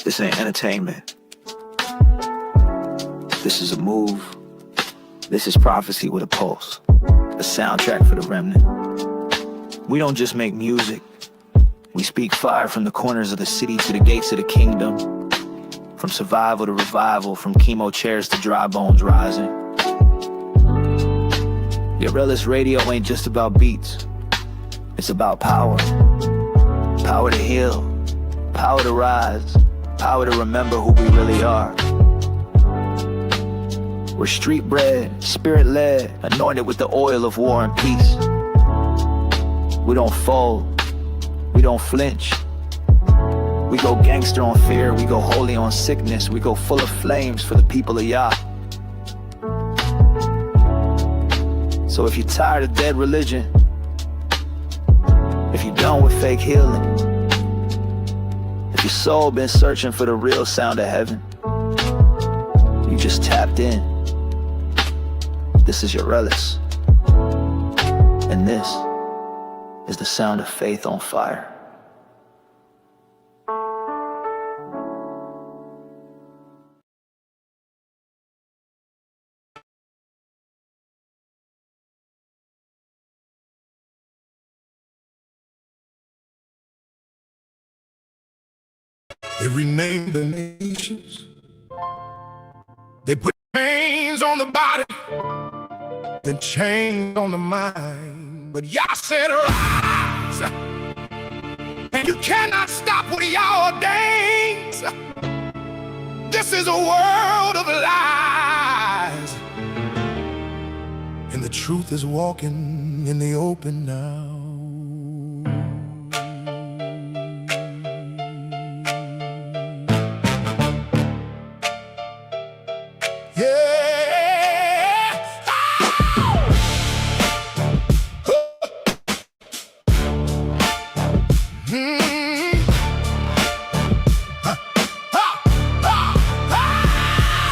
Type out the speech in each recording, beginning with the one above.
This ain't entertainment. This is a move. This is prophecy with a pulse. A soundtrack for the remnant. We don't just make music. We speak fire from the corners of the city to the gates of the kingdom. From survival to revival, from chemo chairs to dry bones rising. Guerrillas Radio ain't just about beats. It's about power. Power to heal. Power to rise. Power to remember who we really are. We're street bred, spirit led, anointed with the oil of war and peace. We don't fold. We don't flinch. We go gangster on fear. We go holy on sickness. We go full of flames for the people of Yah. So if you're tired of dead religion, if you're done with fake healing, if your soul been searching for the real sound of heaven, you just tapped in. This is your Relis. And this is the sound of faith on fire. They renamed the nations. They put chains on the body, then chains on the mind. But Yah said, rise, and you cannot stop what Yah ordains. This is a world of lies, and the truth is walking in the open now.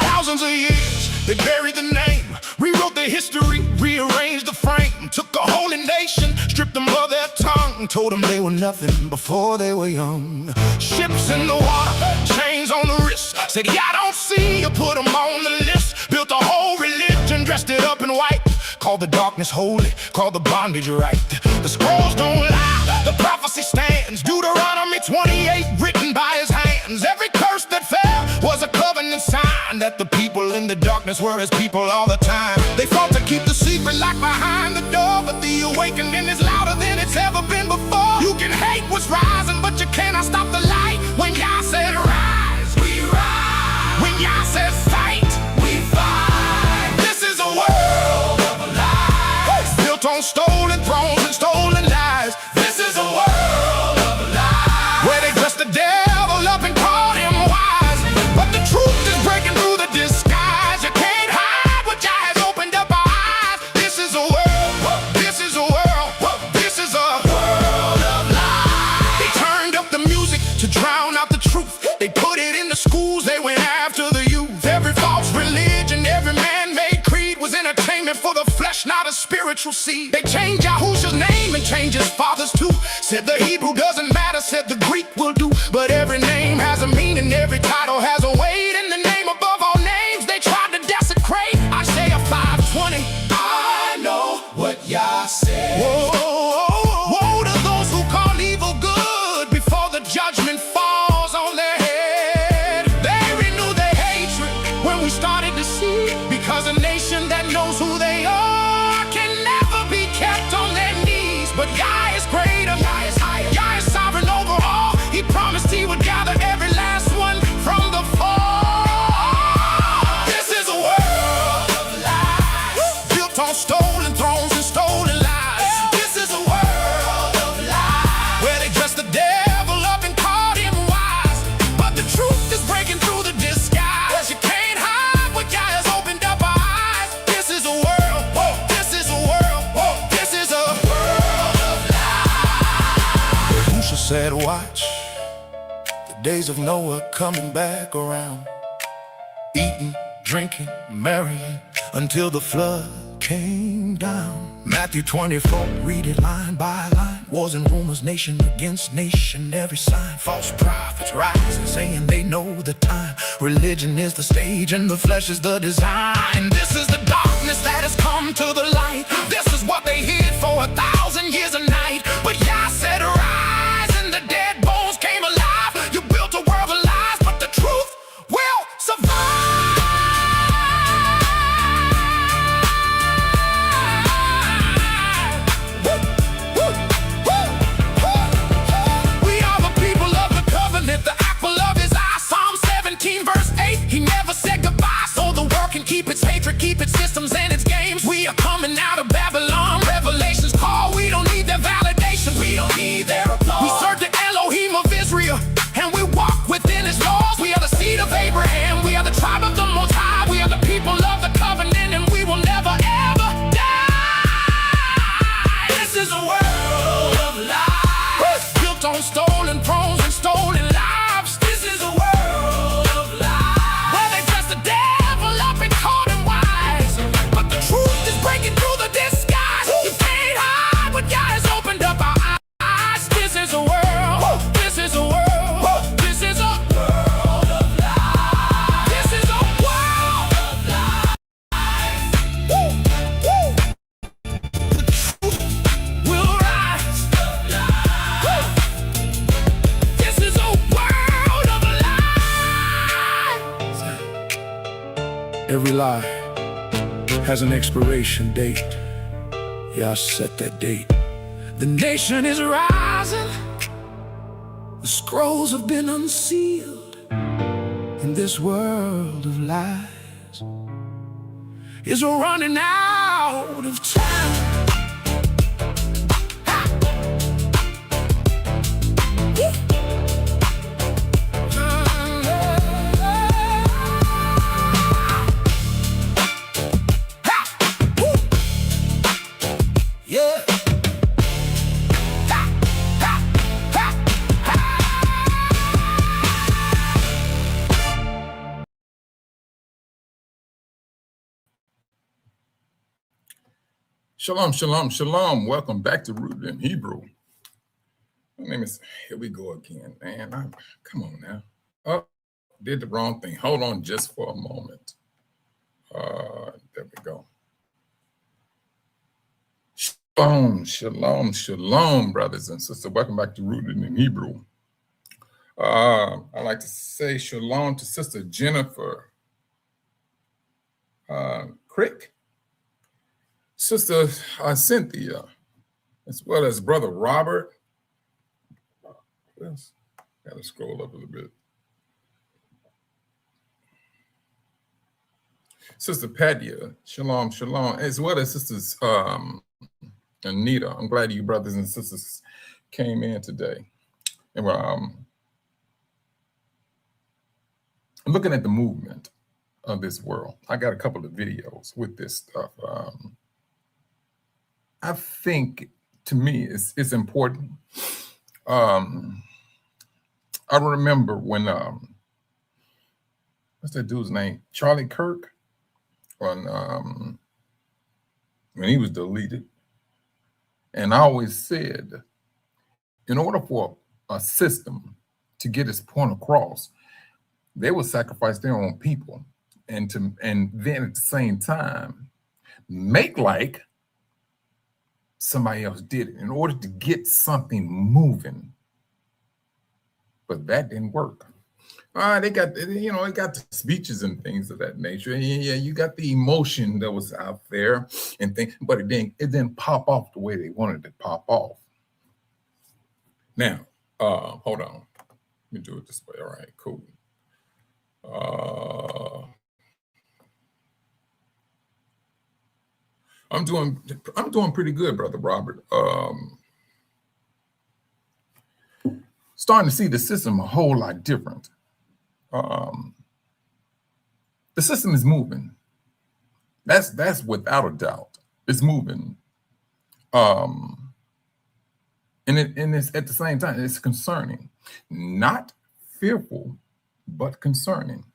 Thousands of years, they buried the name, rewrote the history, rearranged the frame, took a holy nation, stripped them of their tongue, told them they were nothing before they were young. Ships in the water, chains on the wrist, said, yeah, I don't see you, put them on the list. Built a whole religion, dressed it up in white, called the darkness holy, called the bondage right. The scrolls don't lie, the prophecy stands, Deuteronomy 28 written by his hands. Every curse that fell was a covenant sign that the people in the darkness were his people all the time. They fought to keep the secret locked behind the door, but the awakening is louder than it's ever been before. You can hate what's rising, but you cannot stop the light. When Yah said rise, we rise. When Yah says fight, we fight. This is a world of lies, built on stolen thrones and stolen lies. This is a world of lies, where they dress the devil up and call him wise. But the truth is breaking through the disguise. You can't hide what Yah has opened up our eyes. This is a world, this is a world, this is a world of lies. They turned up the music to drown out the truth. They put it in the schools, they went after the youth. Every false religion, every man-made creed was entertainment for the flesh, not a spiritual seed. They changed Yahushua's name and changed his father's too. Said the Hebrew doesn't matter, said the Greek will do. But every name has a meaning, every title has a weight. In the name above all names, they tried to desecrate. Isaiah 5:20, I know what Yah said. Whoa, woe to those who call evil good before the judgment falls on their head. They renew their hatred when we started to see, because a nation that knows who they are can never be kept on their knees. But Yah is greater, Yah is higher, Yah is sovereign over all. He promised he would gather every last one from the fall. This is a world of lies, built on stolen thrones and stolen lies. This is a world of lies, where they dress the devil up and called him wise. But the truth is breaking through the disguise. You can't hide what Yah has opened up our eyes. This is a world, this is a world, this is a world of lies. Yahushua said, watch, the days of Noah coming back around, eating, drinking, marrying, until the flood came down. Matthew 24, read it line by line. Wars and rumors, nation against nation, every sign. False prophets rising, saying they know the time. Religion is the stage and the flesh is the design. This is the darkness that has come to the light. This is what they hid for 1,000 years a night. But Yah said rise, and the dead bones came alive. You built a world of lies, but the truth will survive. Keep its hatred, keep its systems and its games. We are coming out of Babylon. Revelation's call. We don't need their validation. We don't need their applause. We serve the Elohim of Israel, and we walk within his laws. We are the seed of Abraham. We are the tribe of the Most High. We are the people of the covenant, and we will never ever die. This is a world of lies, built on stolen thrones and stolen lives. This is a world of lies, where they dress the devil up and call him wise. But the truth is breaking through the disguise. You can't hide what God has opened up our eyes. This is a world. This is a world. This is a world of lies. This is a world of lies. Woo, woo. The truth will rise. Woo. This is a world of lies. Every lie has an expiration date. Yeah, I set that date. The nation is rising. The scrolls have been unsealed. In this world of lies is running out of time. Ha! Yeah. Yeah. Shalom, shalom, shalom. Welcome back to Rooted in Hebrew. My name is, here we go again, man. Come on now. Oh, did the wrong thing. Hold on just for a moment. There we go. Shalom, shalom, shalom, brothers and sisters. Welcome back to Rooted in Hebrew. I'd like to say shalom to Sister Jennifer Crick, Sister Cynthia, as well as Brother Robert. Yes, gotta scroll up a little bit. Sister Padia, shalom, shalom, as well as Sisters Anita. I'm glad you brothers and sisters came in today. And we're looking at the movement of this world. I got a couple of videos with this stuff. I think, to me, it's important. I remember when, what's that dude's name? Charlie Kirk, when he was deleted. And I always said, in order for a system to get its point across, they would sacrifice their own people, and then at the same time make like somebody else did it in order to get something moving. But that didn't work. They got, they got the speeches and things of that nature. Yeah, you got the emotion that was out there and things, but it didn't pop off the way they wanted it to pop off. Now, hold on. Let me do it this way. All right, cool. I'm doing pretty good, Brother Robert. Starting to see the system a whole lot different. The system is moving. That's without a doubt. It's moving. And it's at the same time, it's concerning. Not fearful, but concerning.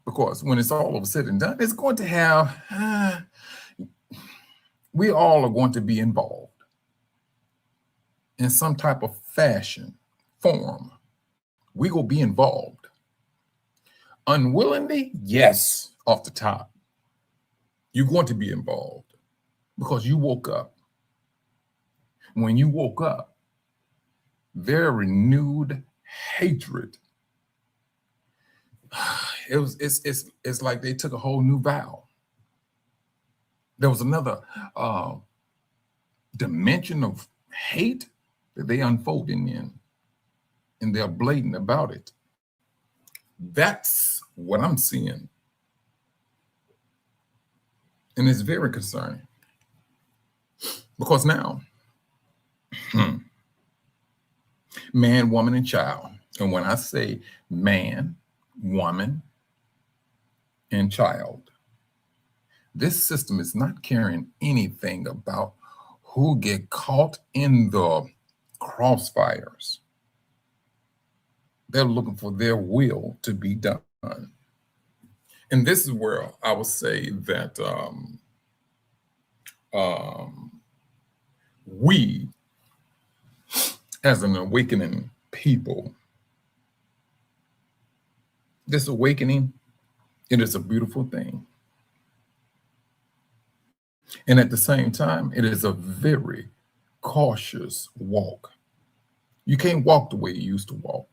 Because when it's all over said and done, it's going to have, We all are going to be involved in some type of fashion, form. We will be involved. Unwillingly, yes, off the top. You're going to be involved because you woke up. When you woke up, their renewed hatred. It's like they took a whole new vow. There was another dimension of hate that they unfolding in, and they're blatant about it. That's what I'm seeing. And it's very concerning. Because now, man, woman, and child. And when I say man, woman, and child, this system is not caring anything about who get caught in the crossfires. They're looking for their will to be done. And this is where I would say that we, as an awakening people, this awakening, it is a beautiful thing. And at the same time, it is a very cautious walk. You can't walk the way you used to walk.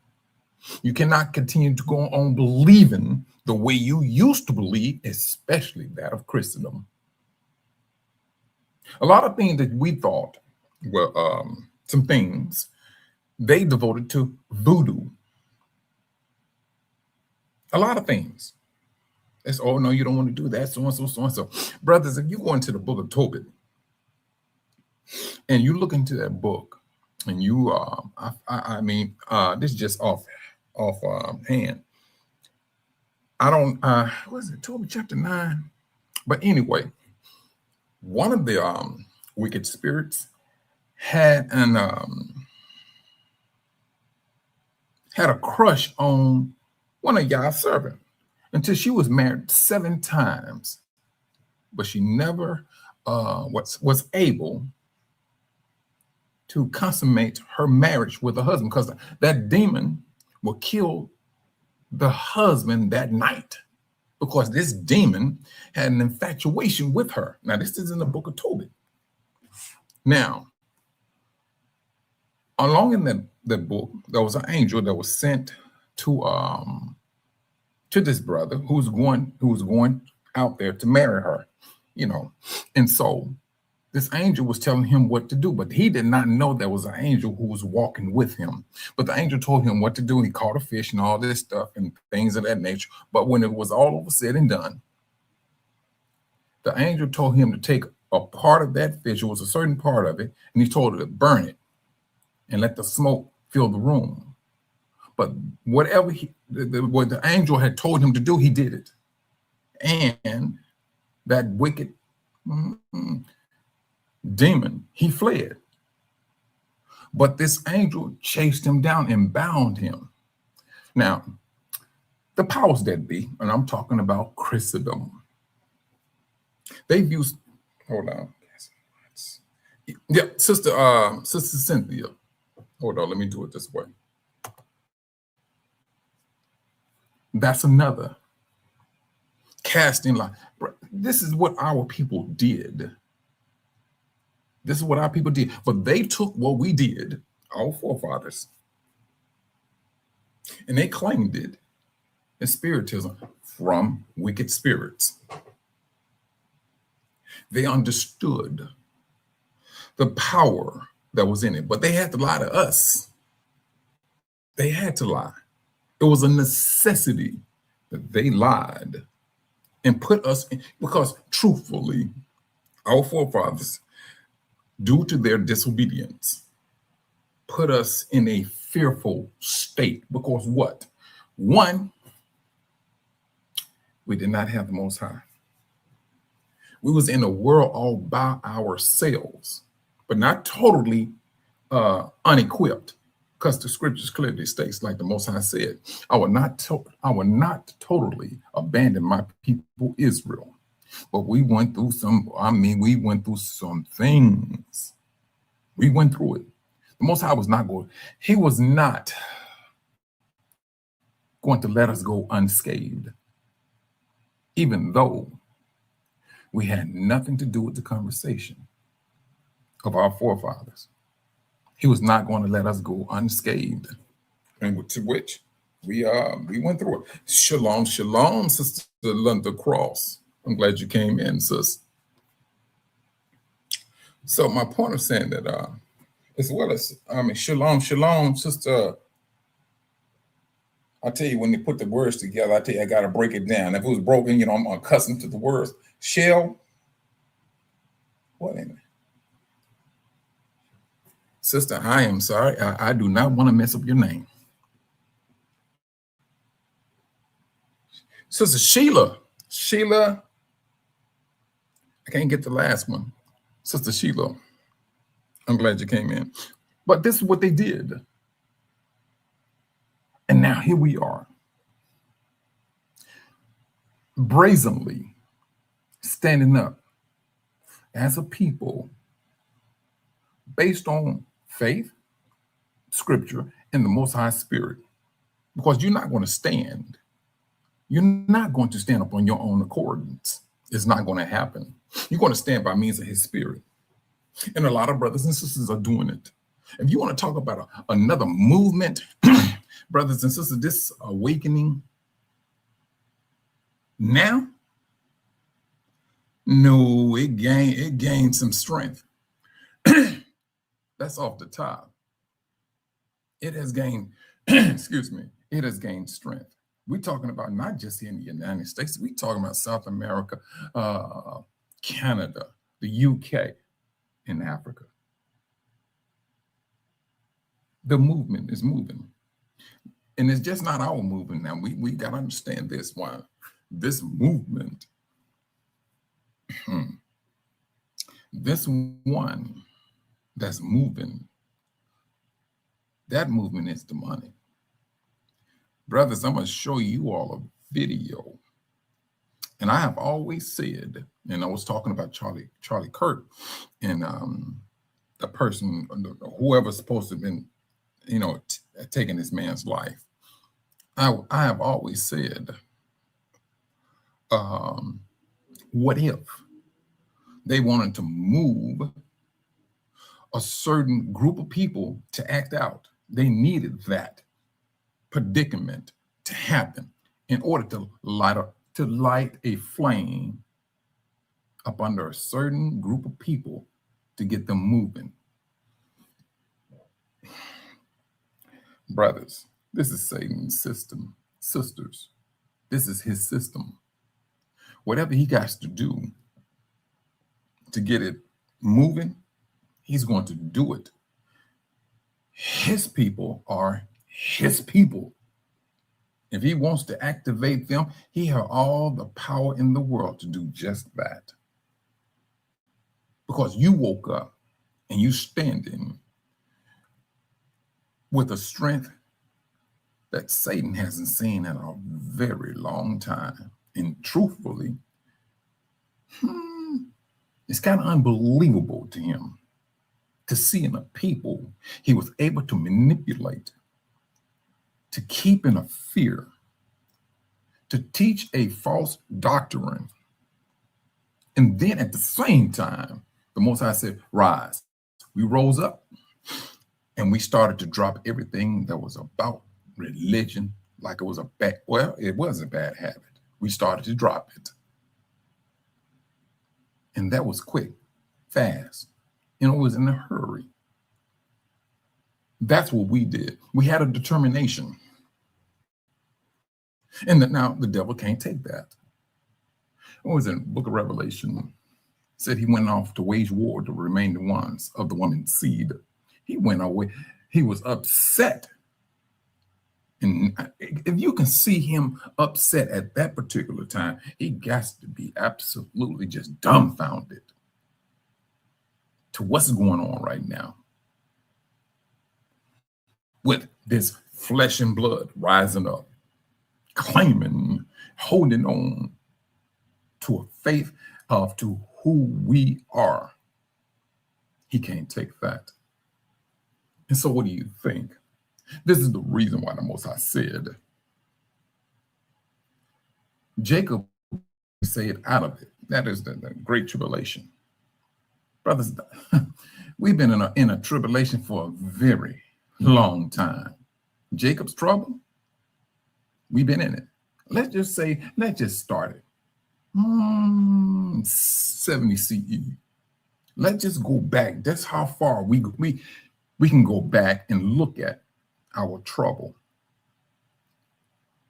You cannot continue to go on believing the way you used to believe, especially that of Christendom. A lot of things that we thought were some things they devoted to voodoo. A lot of things. It's, oh, no, you don't want to do that, so-and-so, so-and-so. Brothers, if you go into the book of Tobit and you look into that book and you, this is just off hand. I don't, what is it, Tobit chapter 9? But anyway, one of the wicked spirits had a crush on one of Yah's servants until she was married 7 times, but she never was able to consummate her marriage with a husband, because that demon will kill the husband that night, because this demon had an infatuation with her. Now, this is in the book of Tobit. Now, along in that book, there was an angel that was sent to this brother who was going out there to marry her, and so this angel was telling him what to do, but he did not know there was an angel who was walking with him. But the angel told him what to do. He caught a fish and all this stuff and things of that nature. But when it was all over said and done, the angel told him to take a part of that fish. It was a certain part of it, and he told her to burn it and let the smoke fill the room. But whatever what the angel had told him to do, he did it. And that wicked demon, he fled. But this angel chased him down and bound him. Now, the powers that be, and I'm talking about Christendom, they've used, hold on. Yeah, Sister Cynthia. Hold on, let me do it this way. That's another casting light. This is what our people did. This is what our people did. But they took what we did, our forefathers, and they claimed it as spiritism from wicked spirits. They understood the power that was in it, but they had to lie to us. They had to lie. It was a necessity that they lied and put us in, because truthfully, our forefathers, due to their disobedience, put us in a fearful state. Because what? One, we did not have the Most High. We was in a world all by ourselves, but not totally unequipped. Because the scriptures clearly states, like the Most High said, I will not totally abandon my people Israel. But we went through we went through some things. We went through it. The Most High was not going, he was not going to let us go unscathed, even though we had nothing to do with the conversation of our forefathers. He was not going to let us go unscathed, and to which we went through it. Shalom, shalom, Sister Linda Cross. I'm glad you came in, sis. So my point of saying that, as well as, shalom, shalom, Sister. I tell you, when they put the words together, I tell you, I got to break it down. If it was broken, I'm accustomed to the words. Shell, what in it? Sister, I am sorry. I do not want to mess up your name. Sister Sheila, I can't get the last one. Sister Sheila, I'm glad you came in. But this is what they did. And now here we are, brazenly standing up as a people based on faith, scripture, and the Most High Spirit. Because you're not going to stand. You're not going to stand up on your own accordance. It's not going to happen. You're going to stand by means of his spirit. And a lot of brothers and sisters are doing it. If you want to talk about another movement, brothers and sisters, this awakening now, no, it gained some strength. That's off the top. It has gained, excuse me, it has gained strength. We're talking about not just here in the United States, we're talking about South America, Canada, the UK, and Africa. The movement is moving. And it's just not our movement now. We got to understand this. Why? This movement, this one that's moving, that movement is demonic. Brothers, I'm going to show you all a video. And I have always said, and I was talking about Charlie Kirk and the person, whoever's supposed to have been, taking this man's life. I have always said, what if they wanted to move a certain group of people to act out? They needed that predicament to happen in order to light a flame up under a certain group of people to get them moving. Brothers, this is Satan's system. Sisters, this is his system. Whatever he got to do to get it moving, he's going to do it. His people are his people. If he wants to activate them, he has all the power in the world to do just that. Because you woke up and you standing with a strength that Satan hasn't seen in a very long time. And truthfully, it's kind of unbelievable to him to see in a people he was able to manipulate, to keep in a fear, to teach a false doctrine. And then at the same time, the Most High said, rise. We rose up and we started to drop everything that was about religion, like it was it was a bad habit. We started to drop it. And that was quick, fast. It was in a hurry. That's what we did. We had a determination. And now the devil can't take that. It was in the book of Revelation. It said he went off to wage war to remain the ones of the woman's seed. He went away. He was upset. And if you can see him upset at that particular time, he got to be absolutely just dumbfounded to what's going on right now with this flesh and blood rising up, claiming, holding on to a faith of to who we are. He can't take that. And so what do you think? This is the reason why the Most High said, Jacob saved out of it. That is the great tribulation. Brothers, we've been in a tribulation for a very long time. Jacob's trouble, we've been in it. Let's just start it. 70 CE. Let's just go back. That's how far we can go back and look at our trouble.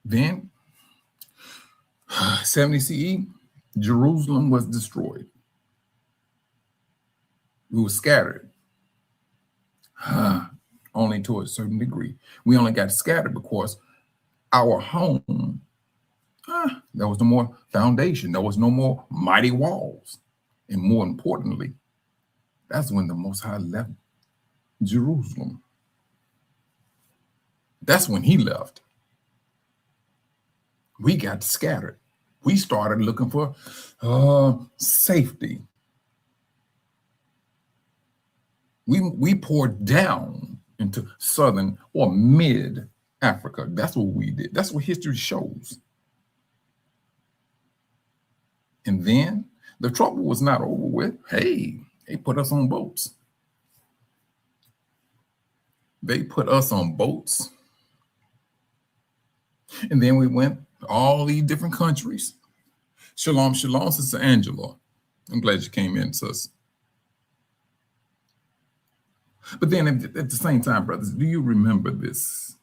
Then 70 CE, Jerusalem was destroyed. We were scattered. Only to a certain degree. We only got scattered because our home, there was no more foundation. There was no more mighty walls. And more importantly, that's when the Most High left Jerusalem. That's when he left. We got scattered. We started looking for safety. We poured down into southern or mid Africa. That's what we did. That's what history shows. And then the trouble was not over with. Hey, they put us on boats. They put us on boats. And then we went all these different countries. Shalom, shalom, Sister Angela. I'm glad you came in, sis. But then at the same time, brothers, do you remember this?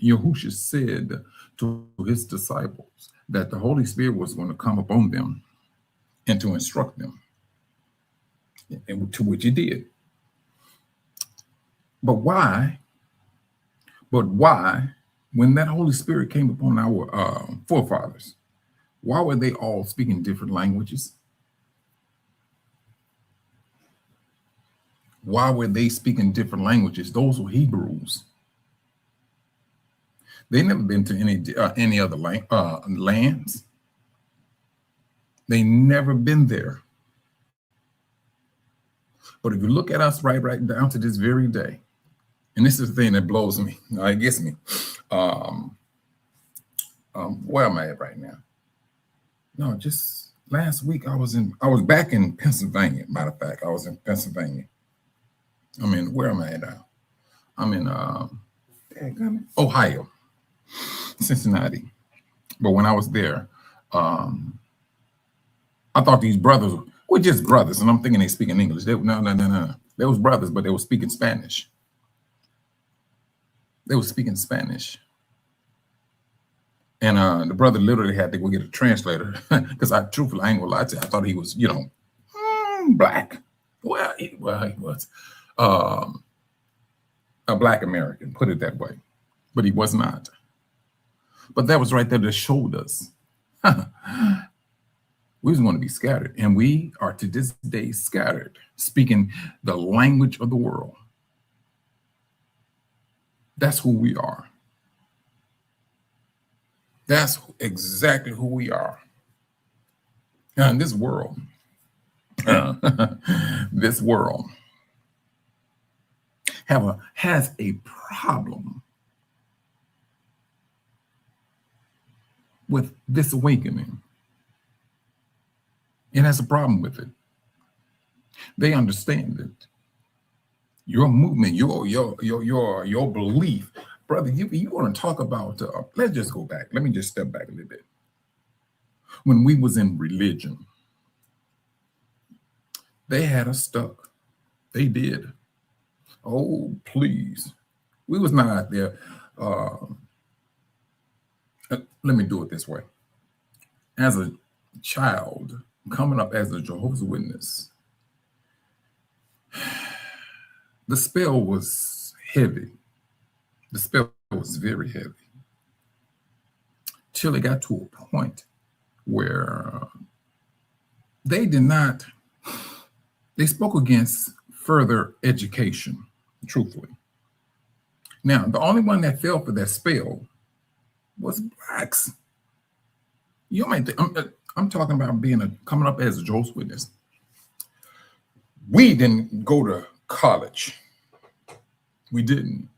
Yahushua said to his disciples that the Holy Spirit was going to come upon them and to instruct them, and to which he did. But why, when that Holy Spirit came upon our forefathers, why were they all speaking different languages? Why were they speaking different languages? Those were Hebrews. They never been to any other lands. They never been there. But if you look at us right down to this very day, and this is the thing that blows me, it gets me. Where am I at right now? No, just last week I was back in Pennsylvania. Matter of fact, I was in Pennsylvania. Where am I at now? I'm in Ohio, Cincinnati. But when I was there, I thought these brothers were just brothers, and I'm thinking they speaking English. No. They was brothers, but they were speaking Spanish. They were speaking Spanish. And the brother literally had to go get a translator because truthfully, I ain't gonna lie to you. I thought he was, black. Well, he was a Black American, put it that way, but he was not. But that was right there that showed us we was going to be scattered, and we are to this day scattered, speaking the language of the world. That's who we are. That's exactly who we are. Now, in this world, this world has a problem with this awakening. It has a problem with it. They understand it. Your movement, your belief, brother. You want to talk about? Let's just go back. Let me just step back a little bit. When we was in religion, they had us stuck. They did. Oh, please. We was not out there. Let me do it this way. As a child, coming up as a Jehovah's Witness, the spell was heavy. The spell was very heavy. Till it got to a point where they spoke against further education, truthfully. Now, the only one that fell for that spell was blacks. You might think, I'm talking about coming up as a Jehovah's Witness. We didn't go to college. We didn't.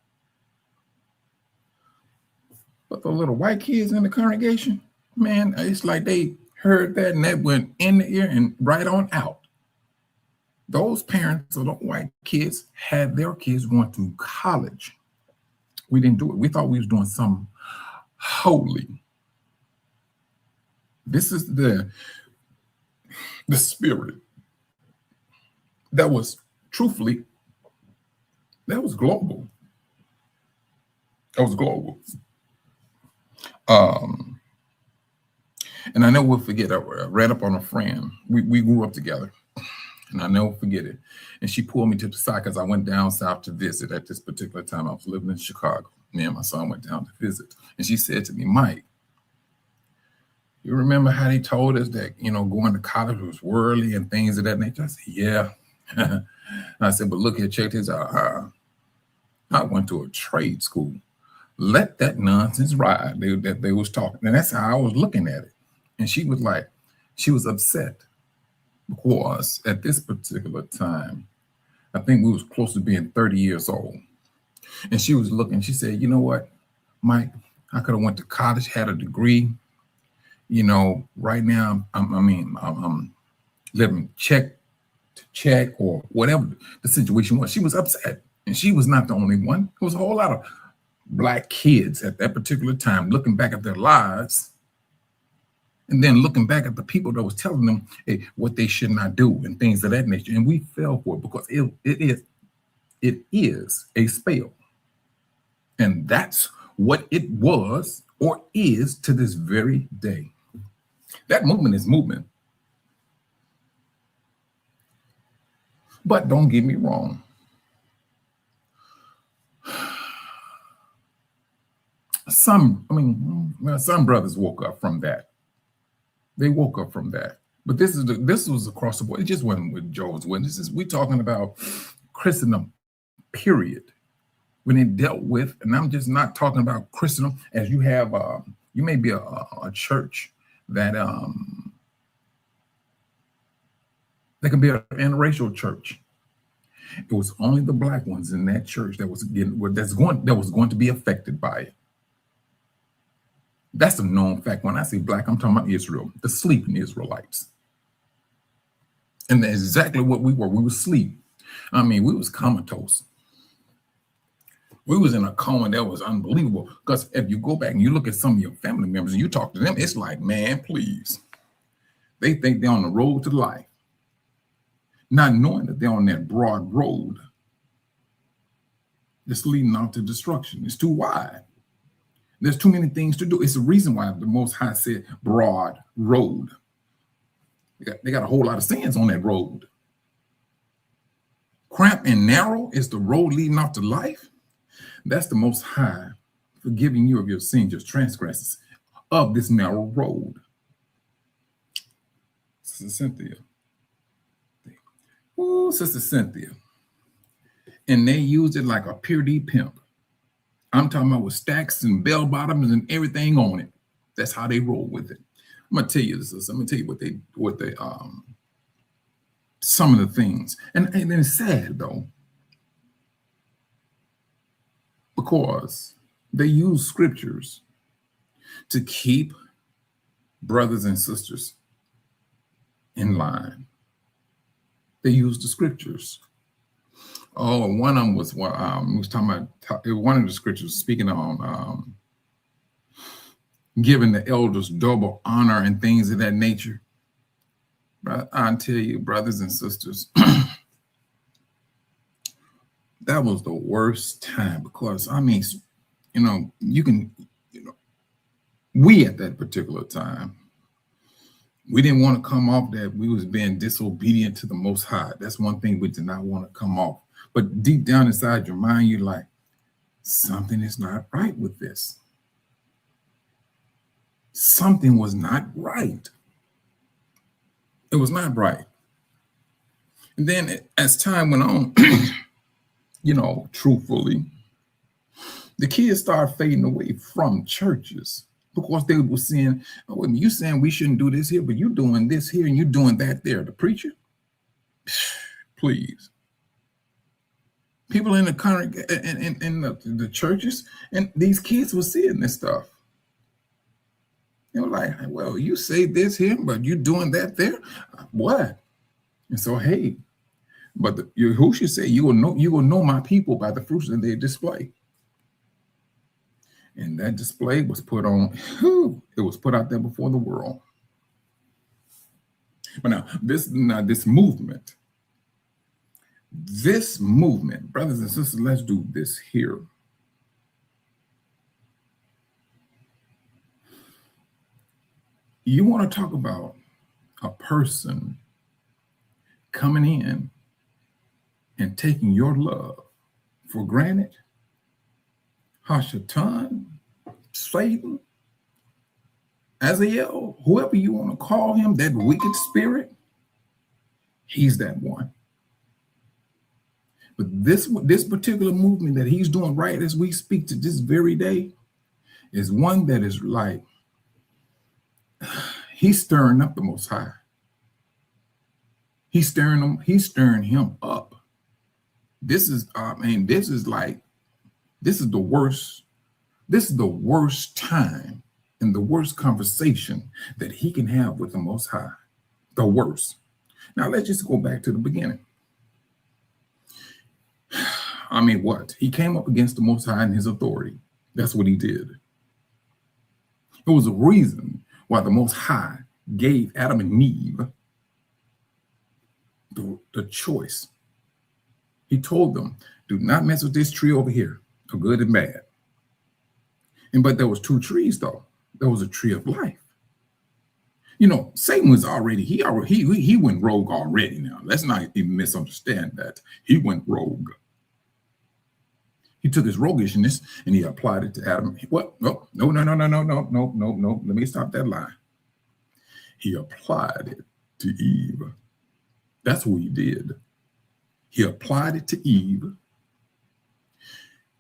But the little white kids in the congregation, man, it's like they heard that and that went in the ear and right on out. Those parents of the white kids had their kids going to college. We didn't do it. We thought we was doing something holy. This is the spirit that was, truthfully, that was global. That was global. And I never will forget, I read up on a friend. We grew up together, and I never forget it. And she pulled me to the side because I went down south to visit at this particular time. I was living in Chicago. Me and my son went down to visit. And she said to me, Mike, you remember how they told us that, going to college was worldly and things of that nature? I said, yeah. I said, but look here, check this out. I went to a trade school. Let that nonsense ride that they was talking. And that's how I was looking at it. And she was upset because at this particular time, I think we was close to being 30 years old. And she was looking, she said, you know what, Mike, I could have went to college, had a degree. Right now, I'm living check to check or whatever the situation was. She was upset. And she was not the only one. There was a whole lot of Black kids at that particular time looking back at their lives and then looking back at the people that was telling them what they should not do and things of that nature. And we fell for it because it is a spell. And that's what it was or is to this very day. That movement is movement. But don't get me wrong. Some brothers woke up from that. They woke up from that. But this was across the board. It just wasn't with Jehovah's Witnesses. We're talking about Christendom, period. When it dealt with, and I'm just not talking about Christendom as you have, you may be a church that can be an interracial church. It was only the Black ones in that church that was going to be affected by it. That's a known fact. When I say Black, I'm talking about Israel, the sleeping Israelites. And that's exactly what we were. We were asleep. We was comatose. We was in a coma that was unbelievable. Because if you go back and you look at some of your family members and you talk to them, it's like, man, please. They think they're on the road to life, not knowing that they're on that broad road that's leading out to destruction. It's too wide. There's too many things to do. It's the reason why the Most High said broad road. They got a whole lot of sins on that road. Cramped and narrow is the road leading off to life. That's the Most High forgiving you of your sins, your transgressions of this narrow road. Sister Cynthia. Oh, Sister Cynthia. And they used it like a pure D pimp. I'm talking about with stacks and bell bottoms and everything on it. That's how they roll with it. I'm gonna tell you this. I'm gonna tell you what they some of the things. And it's sad though, because they use scriptures to keep brothers and sisters in line. They use the scriptures. Oh, one of them was talking about one of the scriptures speaking on giving the elders double honor and things of that nature. But I tell you, brothers and sisters, that was the worst time because we at that particular time, we didn't want to come off that we was being disobedient to the Most High. That's one thing we did not want to come off. But deep down inside your mind, you're like, something is not right with this. Something was not right. It was not right. And then as time went on, truthfully, the kids started fading away from churches. because they were saying, oh, wait a minute, you saying we shouldn't do this here, but you doing this here and you doing that there. The preacher, please. People in the the churches, and these kids were seeing this stuff. They were like, well, you say this here, but you doing that there. What? And so, hey, but who should say you will know my people by the fruits that they display. And that display was put on, it was put out there before the world. But now this movement, brothers and sisters, let's do this here. You want to talk about a person coming in and taking your love for granted? Hashatan, Satan, Azael, whoever you want to call him, that wicked spirit, he's that one. But this particular movement that he's doing right as we speak to this very day is one that is like, he's stirring up the Most High. He's stirring him up. This is the worst. This is the worst time and the worst conversation that he can have with the Most High. The worst. Now let's just go back to the beginning. I mean, what? He came up against the Most High and his authority. That's what he did. It was a reason why the Most High gave Adam and Eve the choice. He told them, do not mess with this tree over here, for good and bad. But there was two trees, though. There was a tree of life. You know, Satan was already, he went rogue already now. Let's not even misunderstand that. He went rogue. He took his roguishness and he applied it to Adam. What? No. Let me stop that lie. He applied it to Eve. That's what he did. He applied it to Eve.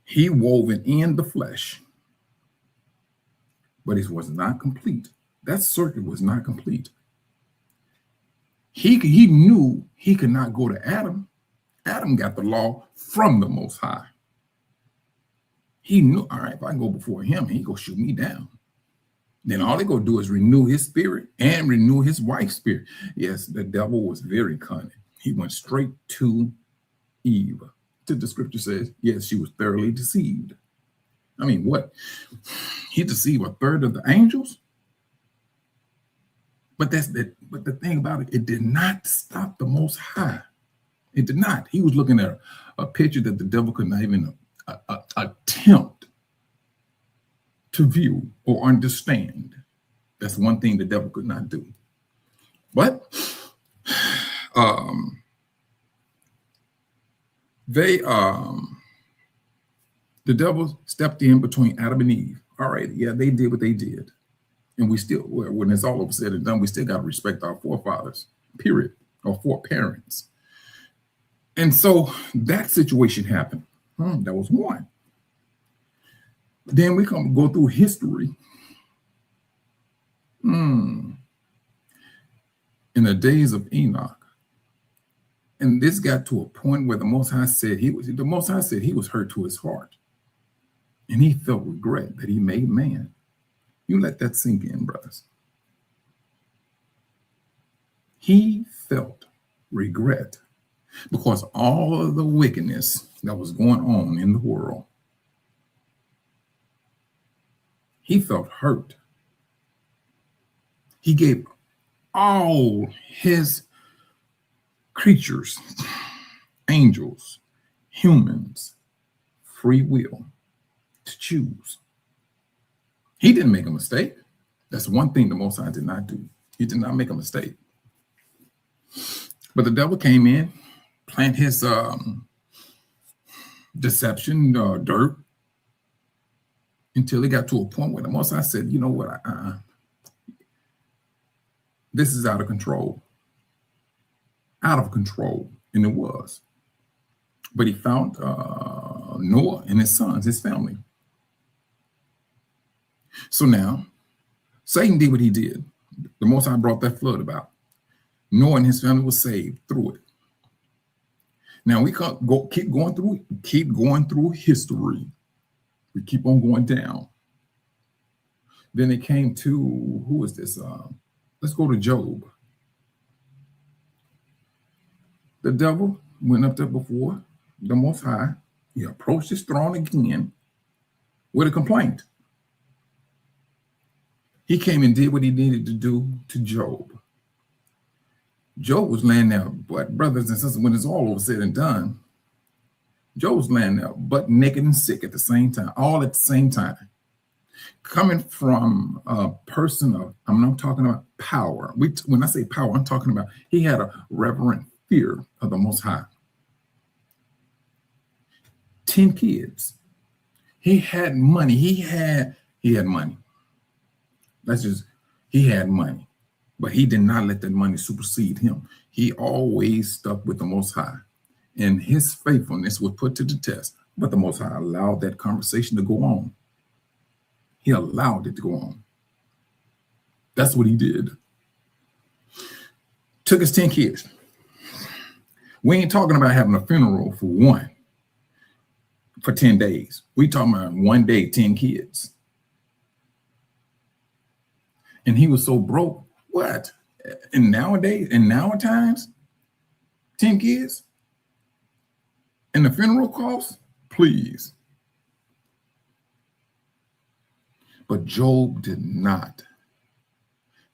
He wove it in the flesh. But it was not complete. That circuit was not complete. He knew he could not go to Adam. Adam got the law from the Most High. He knew, all right, if I go before him, he gonna shoot me down. Then all they gonna do is renew his spirit and renew his wife's spirit. Yes, the devil was very cunning. He went straight to Eve. The scripture says, yes, she was thoroughly deceived. I mean, what? He deceived a third of the angels? But the thing about it, it did not stop the Most High. It did not. He was looking at a picture that the devil could not even attempt to view or understand. That's one thing the devil could not do. But the devil stepped in between Adam and Eve. All right, yeah, they did what they did. And we still, when it's all over said and done, we still got to respect our forefathers, period, or foreparents. And so that situation happened. That was one. Then we go through history. In the days of Enoch. And this got to a point where the Most High said he was hurt to his heart. And he felt regret that he made man. You let that sink in, brothers. He felt regret because all of the wickedness that was going on in the world. He felt hurt. He gave all his creatures, angels, humans, free will to choose. He didn't make a mistake. That's one thing the Most High did not do. He did not make a mistake. But the devil came in, plant his deception, dirt, until it got to a point where the Most High said, you know what, this is out of control. Out of control. And it was. But he found Noah and his sons, his family. So now Satan did what he did. The Most High brought that flood about. Noah and his family was saved through it. Now we can't keep going through history. We keep on going down. Then it came to, who is this? Let's go to Job. The devil went up there before the Most High. He approached his throne again with a complaint. He came and did what he needed to do to Job. Job was laying there, but brothers and sisters, when it's all over said and done, Job was laying there, but naked and sick at the same time, all at the same time. Coming from a person of, I'm not talking about power. When I say power, I'm talking about he had a reverent fear of the Most High. 10 kids. He had money. He had money. He had money, but he did not let that money supersede him. He always stuck with the Most High, and his faithfulness was put to the test. But the Most High allowed that conversation to go on. He allowed it to go on. That's what he did. Took his 10 kids. We ain't talking about having a funeral for one for 10 days. We talking about one day, 10 kids. And he was so broke. What? And nowadays, in now times, 10 kids? And the funeral costs? Please. But Job did not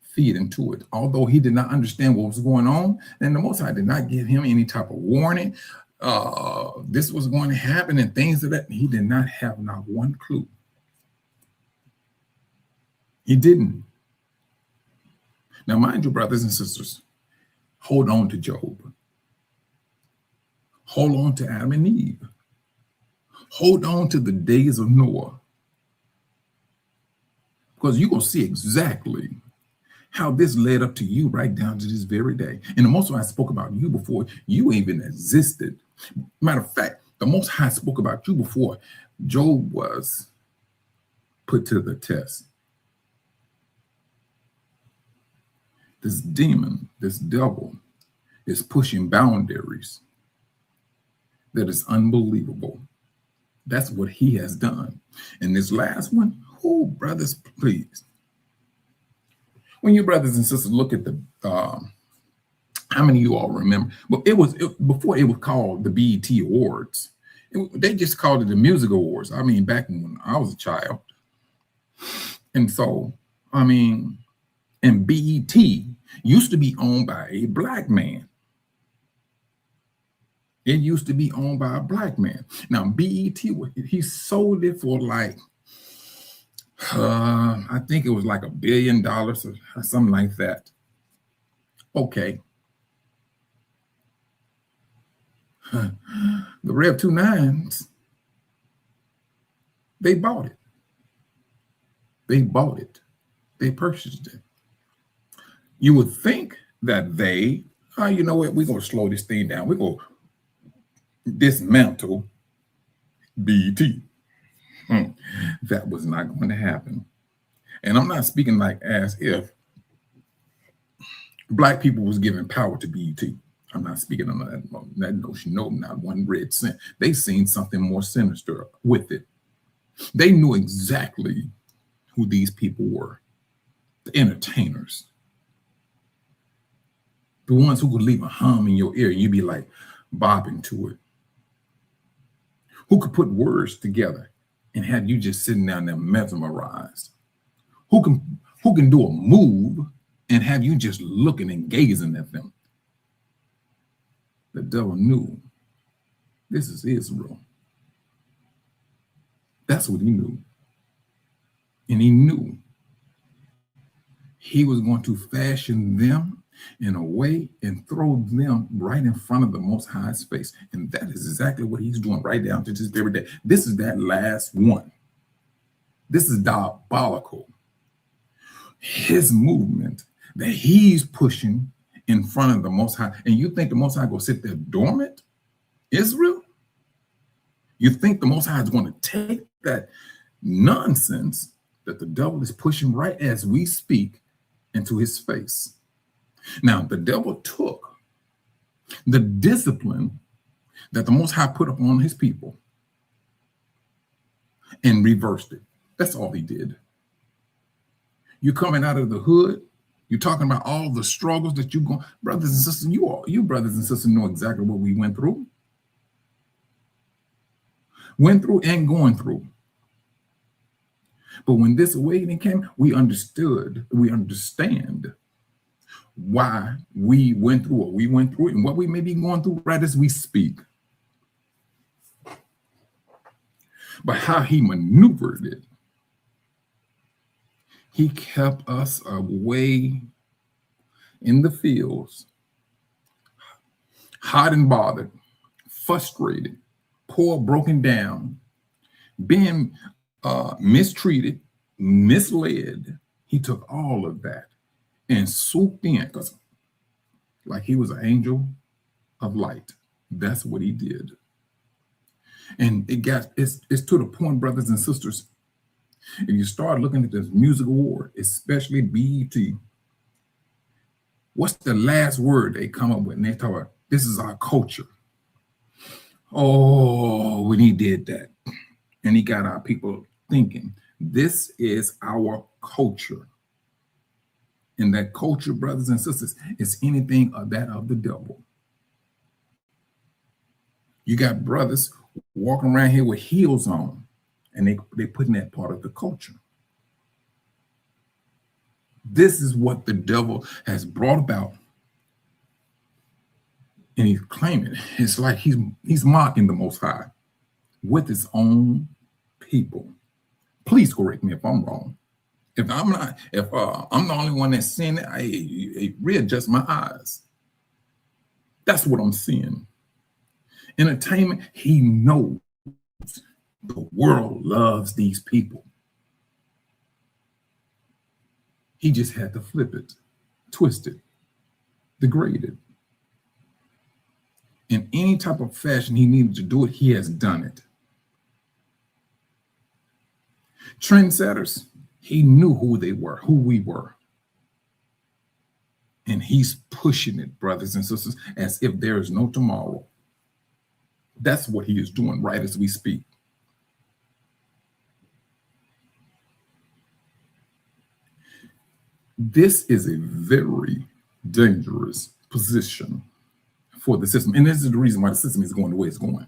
feed into it. Although he did not understand what was going on, and the Most High did not give him any type of warning. This was going to happen and things of that. He did not have not one clue. He didn't. Now, mind you, brothers and sisters, hold on to Job. Hold on to Adam and Eve. Hold on to the days of Noah. Because you're going to see exactly how this led up to you right down to this very day. And the Most High spoke about you before you even existed. Matter of fact, the Most High spoke about you before Job was put to the test. This demon, this devil, is pushing boundaries that is unbelievable. That's what he has done. And this last one, oh, brothers, please. When you brothers and sisters look at the, how many of you all remember? But before it was called the BET Awards. They just called it the Music Awards. I mean, back when I was a child. And so, I mean, and BET used to be owned by a black man. It used to be owned by a black man. Now, BET, he sold it for like, I think it was like $1 billion or something like that. Okay. The Rev 29s, they bought it. They bought it. They purchased it. You would think that they, you know what, we're going to slow this thing down. We're going to dismantle BET. That was not going to happen. And I'm not speaking like as if black people was giving power to BET. I'm not speaking on that notion. No, not one red cent. They seen something more sinister with it. They knew exactly who these people were. The entertainers. The ones who could leave a hum in your ear and you'd be like bobbing to it. Who could put words together and have you just sitting down there mesmerized? Who can do a move and have you just looking and gazing at them? The devil knew this is Israel. That's what he knew. And he knew he was going to fashion them in a way and throw them right in front of the Most High's face. And that is exactly what he's doing right down to this very day. This is that last one. This is diabolical. His movement that he's pushing in front of the Most High. And you think the Most High will sit there dormant? Israel? You think the Most High is going to take that nonsense that the devil is pushing right as we speak into his face. Now, the devil took the discipline that the Most High put upon his people and reversed it. That's all he did. You're coming out of the hood. You're talking about all the struggles that you're going, brothers and sisters. You brothers and sisters know exactly what we went through and going through. But when this awakening came, we understand why we went through what we went through and what we may be going through right as we speak. But how he maneuvered it. He kept us away in the fields, hot and bothered, frustrated, poor, broken down, being mistreated, misled. He took all of that and swooped in, because like he was an angel of light. That's what he did. And it's to the point, brothers and sisters, if you start looking at this music award, especially BET, what's the last word they come up with? And they talk about, this is our culture. Oh, when he did that, and he got our people thinking, this is our culture. And that culture, brothers and sisters, is anything of that of the devil. You got brothers walking around here with heels on, and they putting that part of the culture. This is what the devil has brought about. And he's claiming it's like he's mocking the Most High with his own people. Please correct me if I'm wrong. If I'm the only one that's seeing it, I readjust my eyes. That's what I'm seeing. Entertainment, he knows the world loves these people. He just had to flip it, twist it, degrade it. In any type of fashion he needed to do it, he has done it. Trendsetters, he knew who they were, who we were. And he's pushing it, brothers and sisters, as if there is no tomorrow. That's what he is doing right as we speak. This is a very dangerous position for the system. And this is the reason why the system is going the way it's going.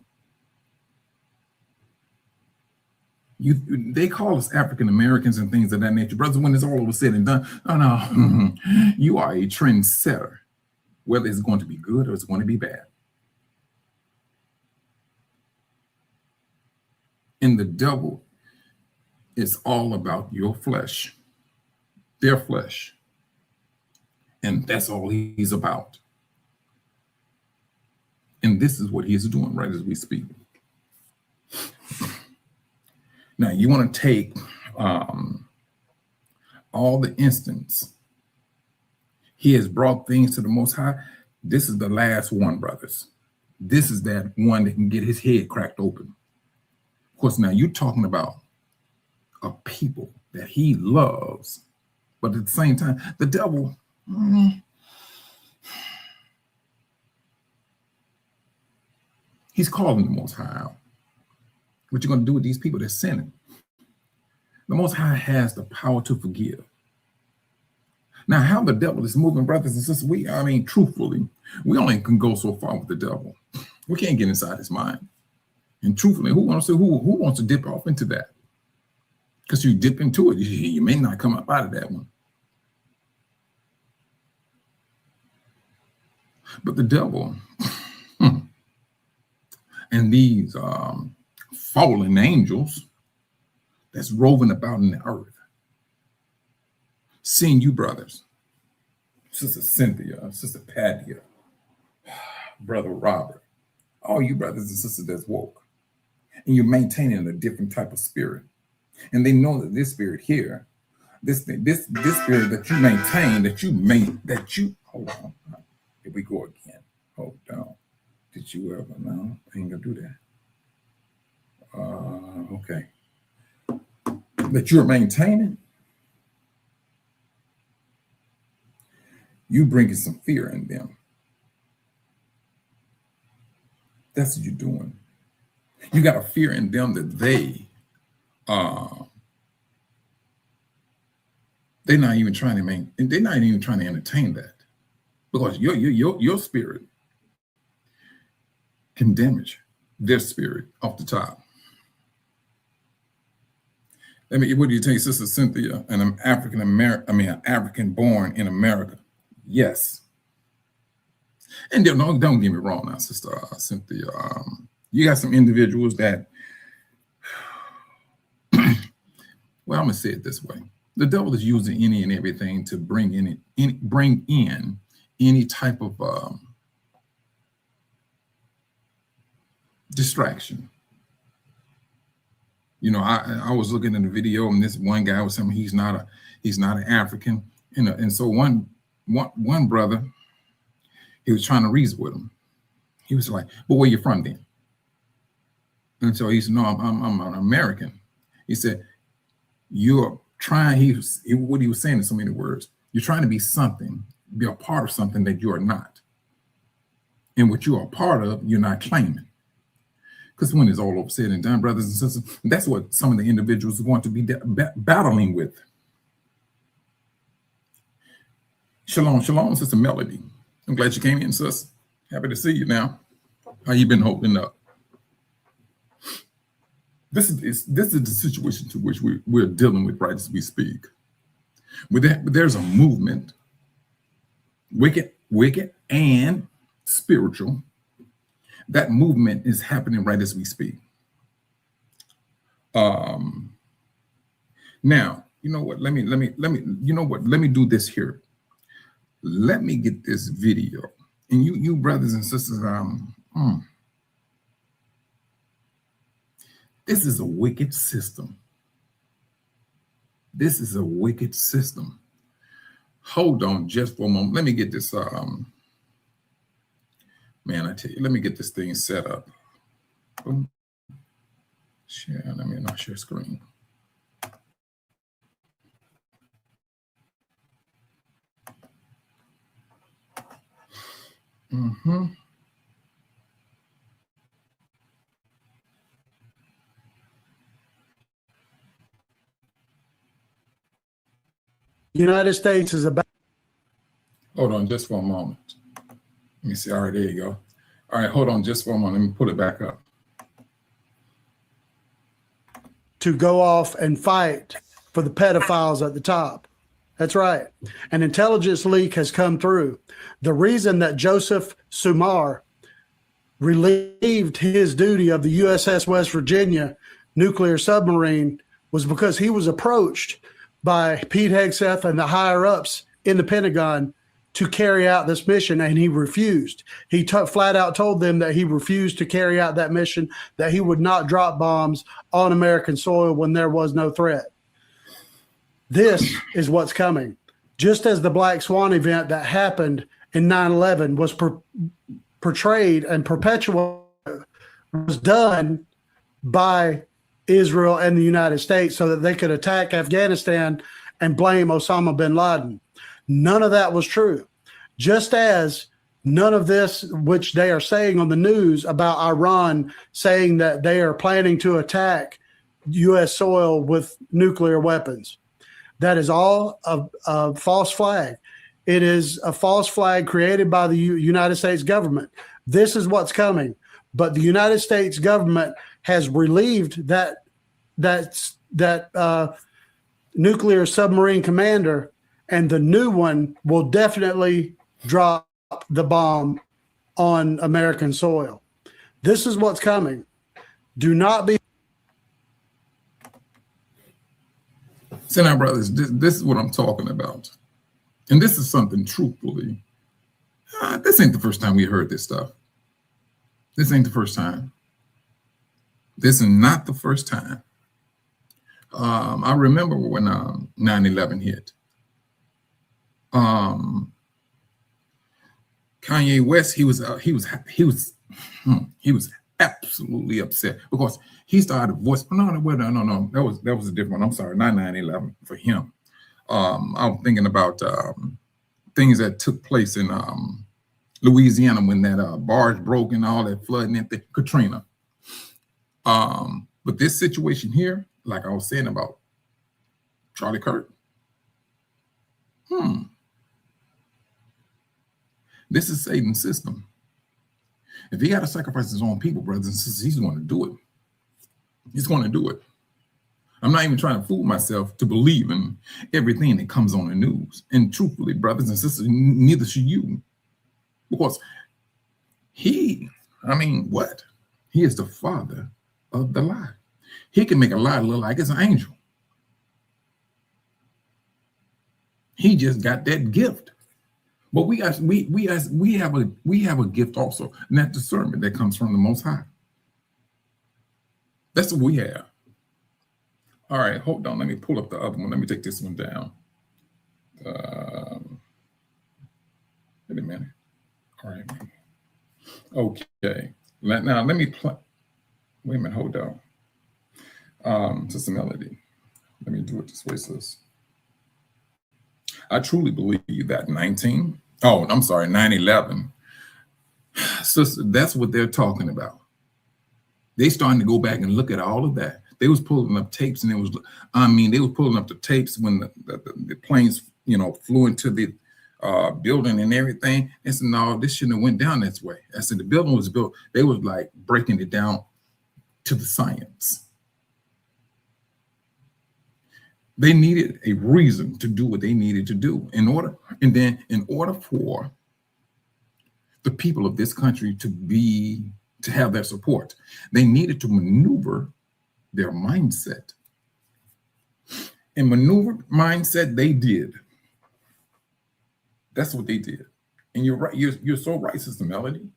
They call us African Americans and things of that nature. Brothers, when it's all over said and done, no, you are a trendsetter, whether it's going to be good or it's going to be bad. And the devil is all about your flesh, their flesh. And that's all he's about. And this is what he is doing right as we speak. Now, you want to take all the instance he has brought things to the Most High. This is the last one, brothers. This is that one that can get his head cracked open. Of course, now you're talking about a people that he loves, but at the same time, the devil, he's calling the Most High out. What you going to do with these people that's sinning? The Most High has the power to forgive. Now, how the devil is moving, brothers and sisters, truthfully, we only can go so far with the devil. We can't get inside his mind. And truthfully, who wants to dip off into that? Because you dip into it, you may not come up out of that one. But the devil and these fallen angels that's roving about in the earth, seeing you brothers, Sister Cynthia, Sister Patty, Brother Robert, all you brothers and sisters that's woke, and you're maintaining a different type of spirit. And they know that this spirit here, this spirit that you maintain, hold on, here we go again. Hold on. Did you ever? No, I ain't gonna do that. Okay. that you're maintaining, you bringing some fear in them. That's what you're doing. You got a fear in them that they're not even trying to they're not even trying to entertain that, because your spirit can damage their spirit off the top. What do you think, Sister Cynthia, an African born in America? Yes. And don't get me wrong now, Sister Cynthia. You got some individuals that, well, I'm gonna say it this way: the devil is using any and everything to bring in any type of distraction. You know, I was looking at the video, and this one guy was saying he's not an African, and so one brother, he was trying to reason with him. He was like, "But where you from then?" And so he said, "No, I'm an American." He said, "You're trying." What he was saying in so many words: you're trying to be something, be a part of something that you are not, and what you are a part of, you're not claiming. Because when it's all over said and done, brothers and sisters, that's what some of the individuals are going to be battling with. Shalom, shalom, Sister Melody. I'm glad you came in, sis. Happy to see you now. How you been holding up? This is the situation to which we're dealing with right as we speak. There's a movement, wicked and spiritual. That movement is happening right as we speak. Now, you know what? Let me do this here. Let me get this video. And you brothers and sisters, this is a wicked system. This is a wicked system. Hold on just for a moment. Let me get this man, I tell you, let me get this thing set up. Share, let me not share screen. United States is about. Hold on just for a moment. Let me see. All right, there you go. All right, hold on just for a moment. Let me put it back up. To go off and fight for the pedophiles at the top. That's right. An intelligence leak has come through. The reason that Joseph Sumar relieved his duty of the USS West Virginia nuclear submarine was because he was approached by Pete Hegseth and the higher ups in the Pentagon to carry out this mission, and he refused. He flat out told them that he refused to carry out that mission, that he would not drop bombs on American soil when there was no threat. This is what's coming. Just as the Black Swan event that happened in 9/11 was portrayed and perpetuated, was done by Israel and the United States so that they could attack Afghanistan and blame Osama bin Laden. None of that was true. Just as none of this, which they are saying on the news about Iran saying that they are planning to attack U.S. soil with nuclear weapons. That is all a false flag. It is a false flag created by the United States government. This is what's coming. But the United States government has relieved that nuclear submarine commander, and the new one will definitely drop the bomb on American soil. This is what's coming. Do not be. So now, brothers, this is what I'm talking about. And this is something, truthfully, this ain't the first time we heard this stuff. This ain't the first time. This is not the first time. I remember when 9/11 hit. Kanye West, he was absolutely upset because he started voice. No, that was a different one. I'm sorry, not 9/11 for him. I'm thinking about things that took place in Louisiana when that barge broke and all that flooding and Katrina. But this situation here, like I was saying about Charlie Kirk, this is Satan's system. If he got to sacrifice his own people, brothers and sisters, he's going to do it. He's going to do it. I'm not even trying to fool myself to believe in everything that comes on the news. And truthfully, brothers and sisters, neither should you. Because what? He is the father of the lie. He can make a lie look like it's an angel. He just got that gift. But we have a gift also, and that discernment that comes from the Most High. That's what we have. All right, hold on. Let me pull up the other one. Let me take this one down. Wait a minute. All right. Okay. Now let me play. Wait a minute. Hold on. Sister Melody. Let me do it this way, sis. I truly believe that 9/11. Sister, that's what they're talking about. They starting to go back and look at all of that. They was pulling up tapes, and they was pulling up the tapes when the planes, flew into the building and everything. And said, no, this shouldn't have went down this way. I said the building was built. They was like breaking it down to the science. They needed a reason to do what they needed to do in order for the people of this country to have their support, they needed to maneuver their mindset. And maneuver mindset they did. That's what they did. And you're right. You're so right, Sister Melody.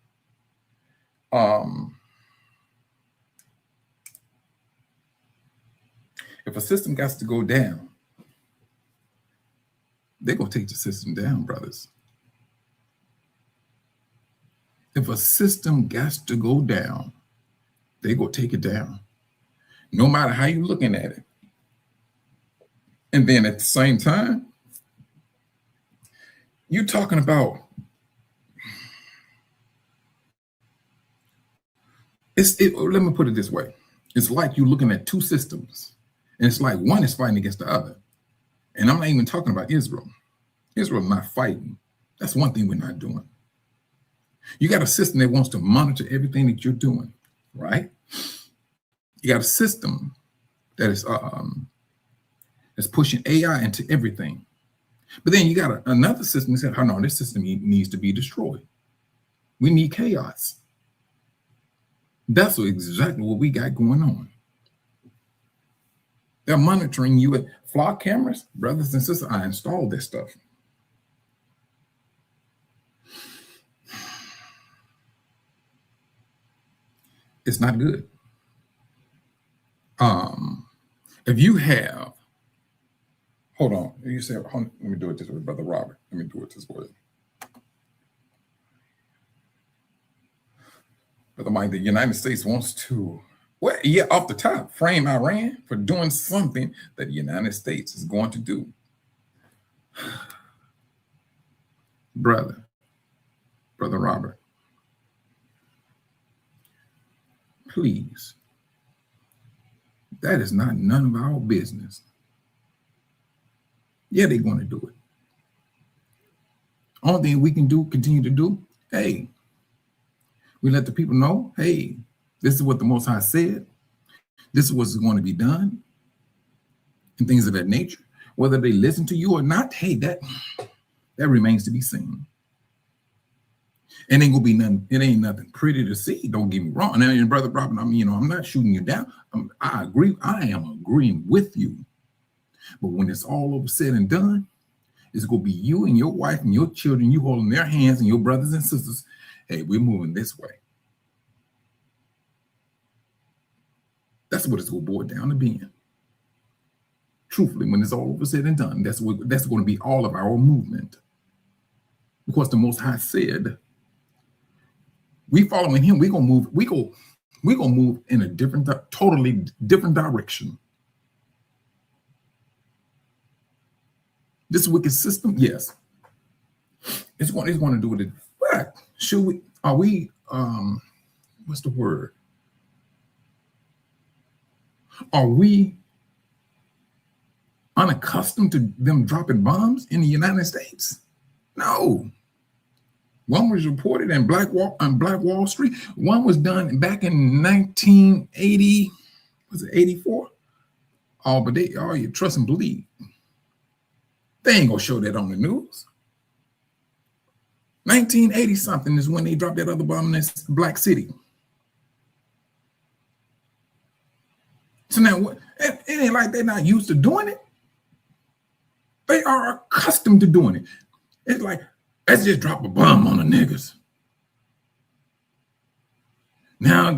If a system got to go down, they're going to take the system down, brothers. If a system got to go down, they're going to take it down, no matter how you're looking at it. And then at the same time, you're talking about let me put it this way. It's like you're looking at two systems. And it's like one is fighting against the other. And I'm not even talking about Israel. Israel's not fighting. That's one thing we're not doing. You got a system that wants to monitor everything that you're doing, right? You got a system that is pushing AI into everything. But then you got another system that said, oh no, this system needs to be destroyed. We need chaos. That's exactly what we got going on. They're monitoring you with flock cameras. Brothers and sisters, I installed this stuff. It's not good. If you have, hold on. You say, let me do it this way, Brother Robert. Let me do it this way. Brother Mike, the United States wants to, off the top, frame Iran for doing something that the United States is going to do. Brother Robert, please, that is not none of our business. Yeah, they're going to do it. Only thing we can do, continue to do, hey, we let the people know, hey, this is what the Most High said. This is what's going to be done, and things of that nature. Whether they listen to you or not, hey, that remains to be seen. It ain't gonna be nothing. It ain't nothing pretty to see. Don't get me wrong. And Brother Robert, I'm not shooting you down. I agree. I am agreeing with you. But when it's all over said and done, it's gonna be you and your wife and your children. You holding their hands and your brothers and sisters. Hey, we're moving this way. That's what it's going to boil down to being. Truthfully, when it's all over said and done, that's going to be all of our movement. Because the Most High said, we following him, we going to move, We're going to move in a different, totally different direction. This wicked system, yes, it's going to do it. But should we, are we, what's the word? Are we unaccustomed to them dropping bombs in the United States? No. One was reported in Black Wall Street. One was done back in 1980, was it 84? Oh, but you trust and believe. They ain't gonna show that on the news. 1980 something is when they dropped that other bomb in this Black City. So now what? It ain't like they're not used to doing it. They are accustomed to doing it. It's like, let's just drop a bomb on the niggas. Now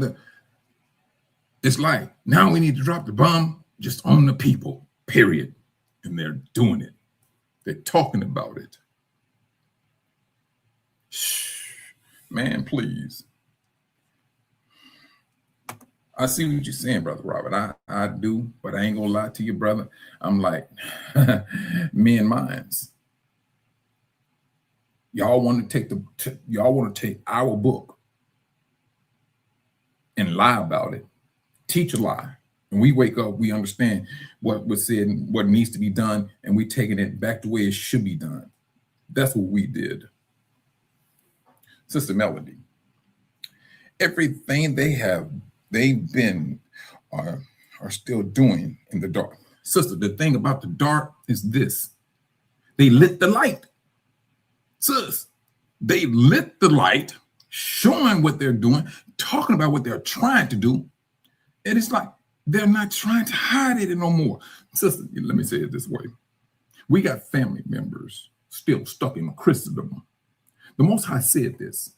it's like, now we need to drop the bomb just on the people, period. And they're doing it. They're talking about it. Shh, man, please. I see what you're saying, Brother Robert. I do, but I ain't gonna lie to you, brother. I'm like, me and mines. Y'all want to take our book and lie about it, teach a lie. And we wake up, we understand what was said and what needs to be done, and we taking it back the way it should be done. That's what we did. Sister Melody, everything they've been are still doing in the dark. Sister, the thing about the dark is this. They lit the light. Sis, they lit the light, showing what they're doing, talking about what they're trying to do. And it's like they're not trying to hide it no more. Sister, let me say it this way. We got family members still stuck in Christendom. The Most High said this.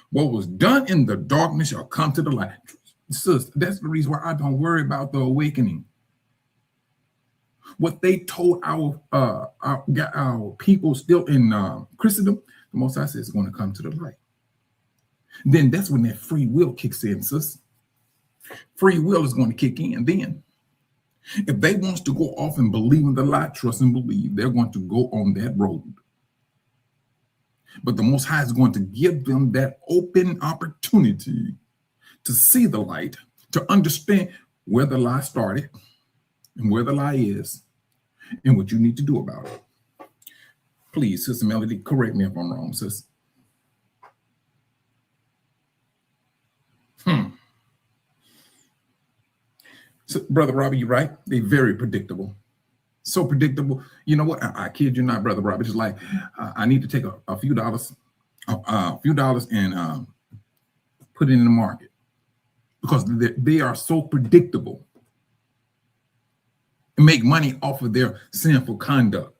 What was done in the darkness shall come to the light. Sis, that's the reason why I don't worry about the awakening. What they told our people still in Christendom, the Most High says is going to come to the light. Then that's when that free will kicks in, sis. Free will is going to kick in then. If they want to go off and believe in the lie, trust and believe, they're going to go on that road. But the Most High is going to give them that open opportunity to see the light, to understand where the lie started and where the lie is and what you need to do about it. Please, Sister Melody, correct me if I'm wrong, sis. So, Brother Robbie, you're right. They're very predictable. So predictable. You know what? I kid you not, Brother Robbie. It's like I need to take a few dollars and put it in the market because they are so predictable and make money off of their sinful conduct.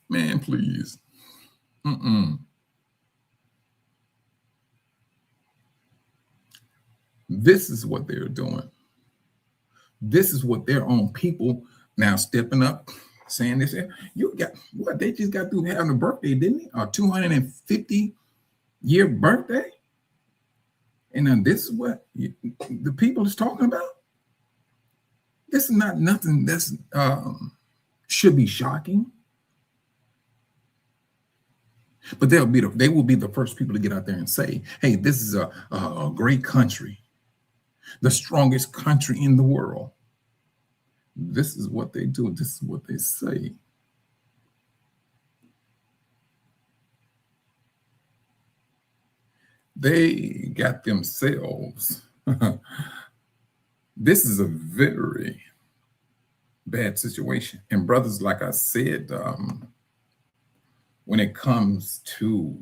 Man, please. This is what they're doing. This is what their own people now stepping up, saying this. You got what? They just got through having a birthday, didn't they? A 250-year birthday. And now this is what the people is talking about. This is not nothing that's should be shocking. But they will be the first people to get out there and say, hey, this is a great country, the strongest country in the world. This is what they do. This is what they say. They got themselves. This is a very bad situation. And brothers, like I said, when it comes to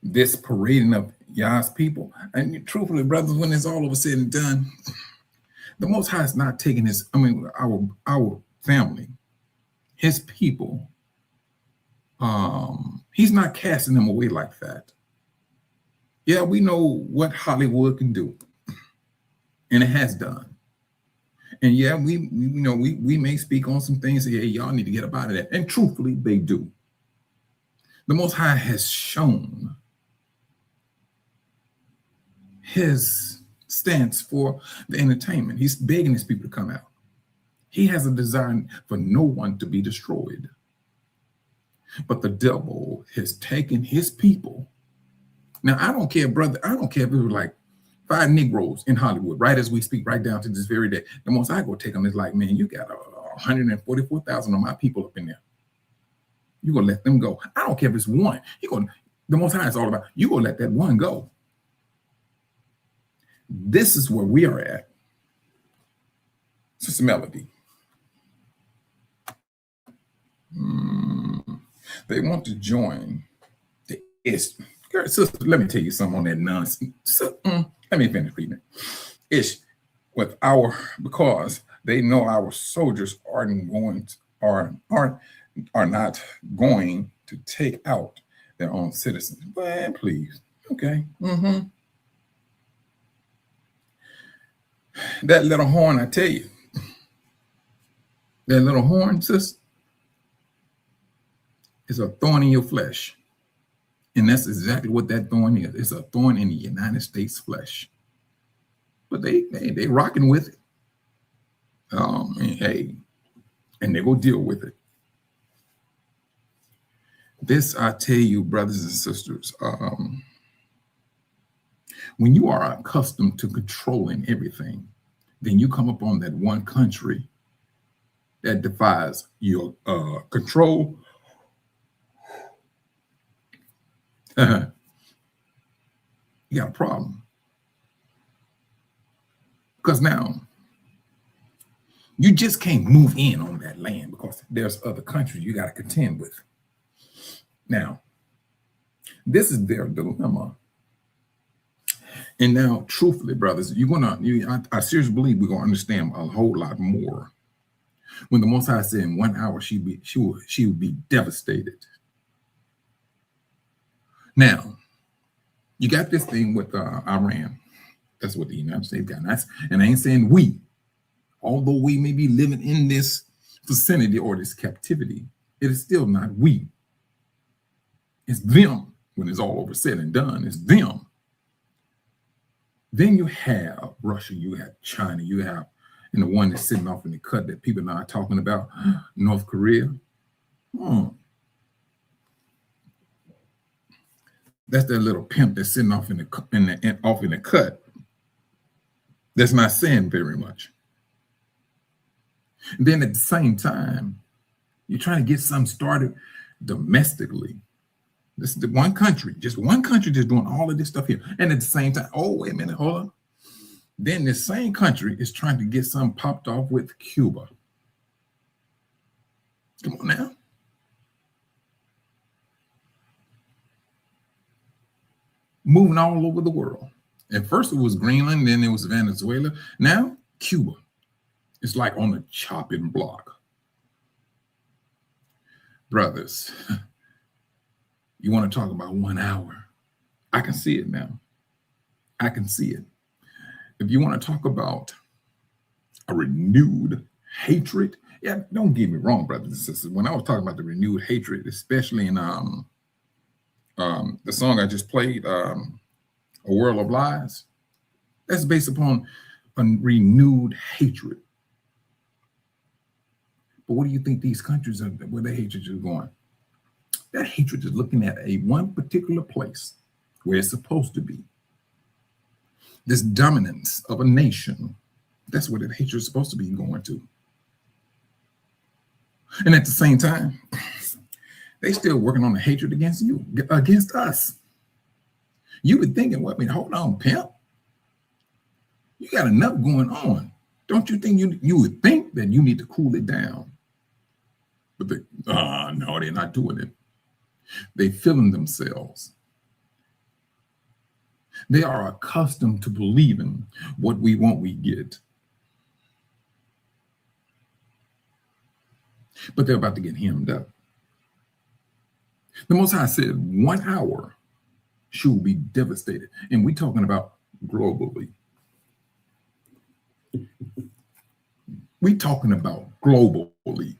this parading of Yah's people, and truthfully, brothers, when it's all over said and done, the Most High is not taking our family, his people, he's not casting them away like that. Yeah, we know what Hollywood can do, and it has done. And yeah, we may speak on some things and say, hey, y'all need to get up out of that. And truthfully, they do. The Most High has shown his stance for the entertainment. He's begging his people to come out. He has a desire for no one to be destroyed. But the devil has taken his people. Now, I don't care, brother. I don't care if it was like 5 Negroes in Hollywood, right as we speak, right down to this very day. The most I go take them is like, man, you got 144,000 of my people up in there. You're going to let them go. I don't care if it's one. The Most High is all about, you're going to let that one go. This is where we are at. Sister Melody. They want to join the Ish. Girl, sister, let me tell you something on that nonsense. Let me finish reading it. Ish, because they know our soldiers are not going to take out their own citizens. But please, okay. That little horn, I tell you, that little horn, sis, is a thorn in your flesh. And that's exactly what that thorn is. It's a thorn in the United States flesh. But they rocking with it. And they go deal with it. This, I tell you, brothers and sisters, when you are accustomed to controlling everything, then you come upon that one country that defies your control. You got a problem. Because now you just can't move in on that land because there's other countries you got to contend with. Now, this is their dilemma. And now, truthfully, brothers, I seriously believe we're gonna understand a whole lot more when the Most High said in 1 hour she would be devastated. Now, you got this thing with Iran. That's what the United States got. And I ain't saying we, although we may be living in this vicinity or this captivity, it is still not we. It's them. When it's all over said and done, it's them. Then you have Russia, you have China, you have, and the one that's sitting off in the cut that people are not talking about, North Korea. That's that little pimp that's sitting off in the cut. That's not saying very much. And then at the same time, you're trying to get something started domestically. This is the one country, just one country just doing all of this stuff here. And at the same time, oh, wait a minute, hold on. Then this same country is trying to get something popped off with Cuba. Come on now. Moving all over the world. At first it was Greenland, then it was Venezuela. Now, Cuba. It's like on the chopping block. Brothers, you want to talk about 1 hour? I can see it now. I can see it. If you want to talk about a renewed hatred, yeah, don't get me wrong, brothers and sisters. When I was talking about the renewed hatred, especially in the song I just played, A World of Lies, that's based upon a renewed hatred. But what do you think these countries are, where the hatred is going? That hatred is looking at one particular place where it's supposed to be. This dominance of a nation, that's where that hatred is supposed to be going to. And at the same time, they still working on the hatred against you, against us. You would thinking, well, I mean, hold on, pimp. You got enough going on. Don't you think you would think that you need to cool it down? But no, they're not doing it. They feeling themselves. They are accustomed to believing what we want, we get. But they're about to get hemmed up. The Most High said 1 hour she will be devastated. And we're talking about globally. We're talking about globally.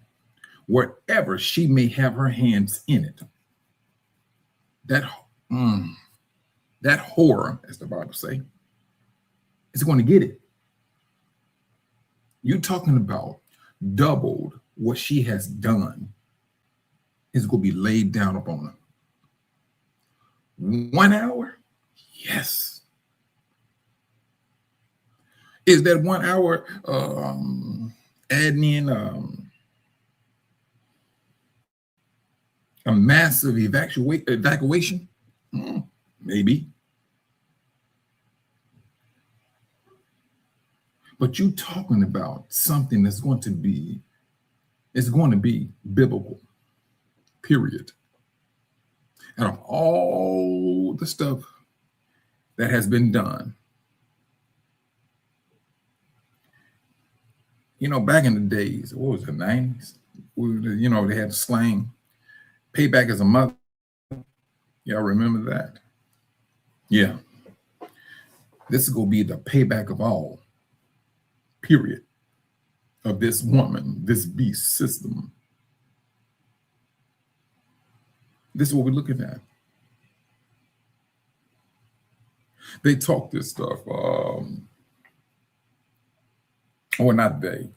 Wherever she may have her hands in it. That horror, as the Bible say, is going to get it. You're talking about doubled what she has done is going to be laid down upon her. 1 hour? Yes. Is that 1 hour adding in a massive evacuation? Maybe. But you talking about something that's going to be, it's going to be biblical, period. Out of all the stuff that has been done, you know, back in the days, what was it, 90s? You know, they had slang, payback as a mother. Y'all remember that? Yeah. This is going to be the payback of all, period, of this woman, this beast system. This is what we're looking at. They talk this stuff, or not they,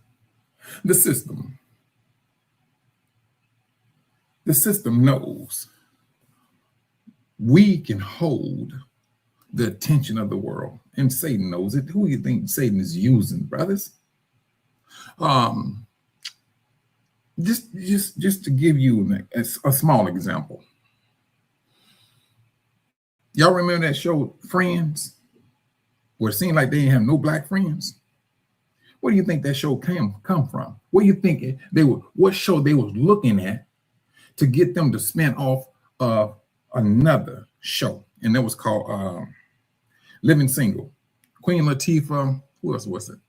the system. The system knows we can hold the attention of the world, and Satan knows it. Who do you think Satan is using, brothers? Just to give you a small example. Y'all remember that show Friends, where it seemed like they didn't have no black friends? Where do you think that show come from? What do you think what show they was looking at to get them to spin off of another show? And that was called Living Single. Queen Latifah, who else was it?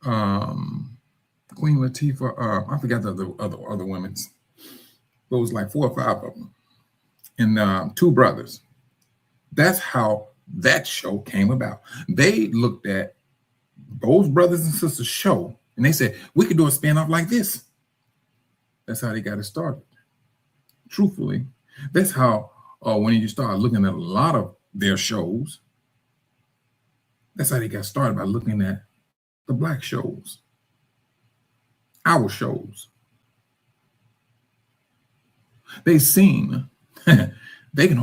Queen Latifah, I forgot the other women's. There was like 4 or 5 of them. And 2 brothers. That's how that show came about. They looked at those brothers and sisters show, and they said, we could do a spinoff like this. That's how they got it started. Truthfully, that's how when you start looking at a lot of their shows, that's how they got started, by looking at the black shows, our shows. They seen they can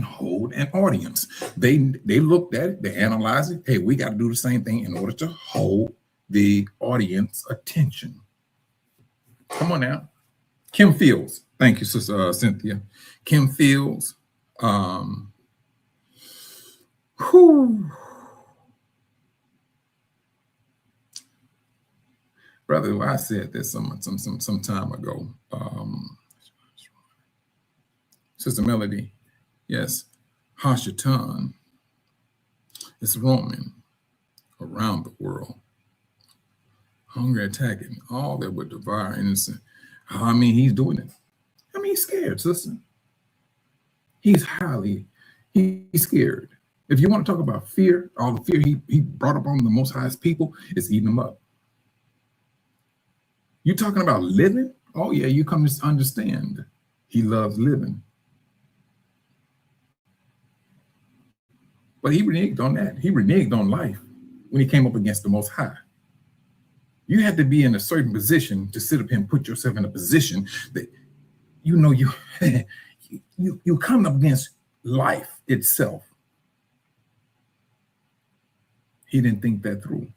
hold an audience. They looked at it, they analyzed it. Hey, we got to do the same thing in order to hold the audience attention. Come on now. Kim Fields. Thank you, Sister Cynthia. Kim Fields. Brother, I said this some time ago. Sister Melody, yes, Hashatan is roaming around the world, hungry, attacking all that would devour innocent. I mean, he's doing it. I mean, he's scared, sister. He's scared. If you want to talk about fear, all the fear he brought up on the Most High's people, it's eating them up. You talking about living? Oh yeah, you come to understand. He loves living. But he reneged on that. He reneged on life when he came up against the Most High. You had to be in a certain position to sit up here and put yourself in a position that you know you come up against life itself. He didn't think that through.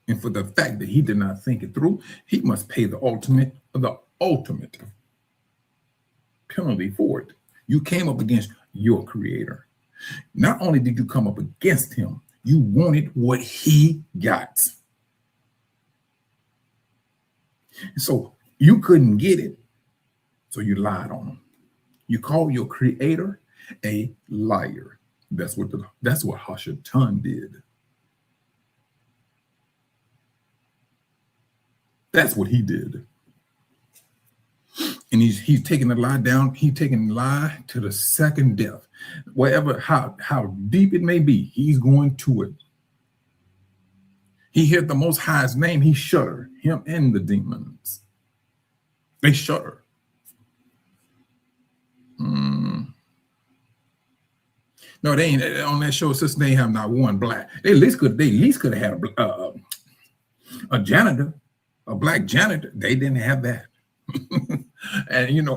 And for the fact that he did not think it through, he must pay the ultimate penalty for it. You came up against your creator. Not only did you come up against him, you wanted what he got. So you couldn't get it, so you lied on him. You called your creator a liar. That's what Hashatan did. That's what he did. And he's taking the lie down. He's taking the lie to the second death. Whatever, how deep it may be, he's going to it. He heard the Most High's name, he shuddered, him and the demons. They shudder. No, they ain't on that show. Sister, they have not one black. They at least could have had a janitor, a black janitor. They didn't have that. And you know,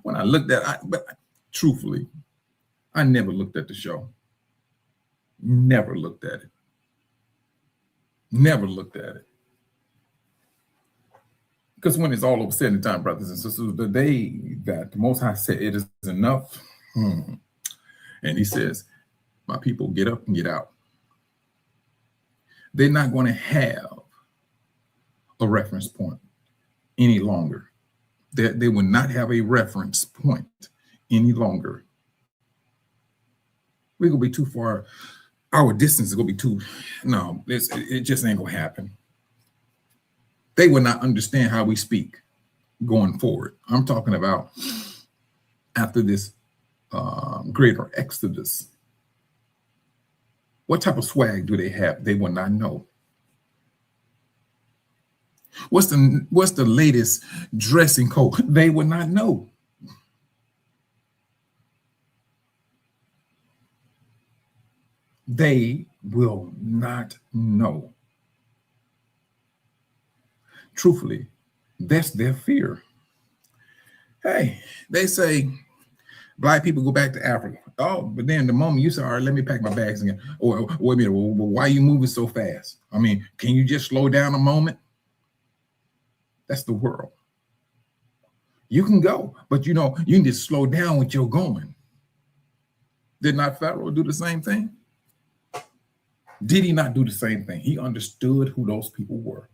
when I looked at, but truthfully, I never looked at the show. Never looked at it. Never looked at it. Because when it's all over said and done, brothers and sisters, the day that the Most High said it is enough, and he says, my people, get up and get out. They're not going to have a reference point any longer. They will not have a reference point any longer. We're going to be too far. Our distance is going to be too, no, it just ain't going to happen. They will not understand how we speak going forward. I'm talking about after this greater exodus. What type of swag do they have? They will not know. What's the latest dressing code? They will not know. They will not know. Truthfully, that's their fear. Hey, they say Black people go back to Africa. Oh, but then the moment you say, all right, let me pack my bags again. Or wait a minute, well, why are you moving so fast? I mean, can you just slow down a moment? That's the world. You can go, but you know, you can just slow down what you're going. Did not Pharaoh do the same thing? Did he not do the same thing? He understood who those people were.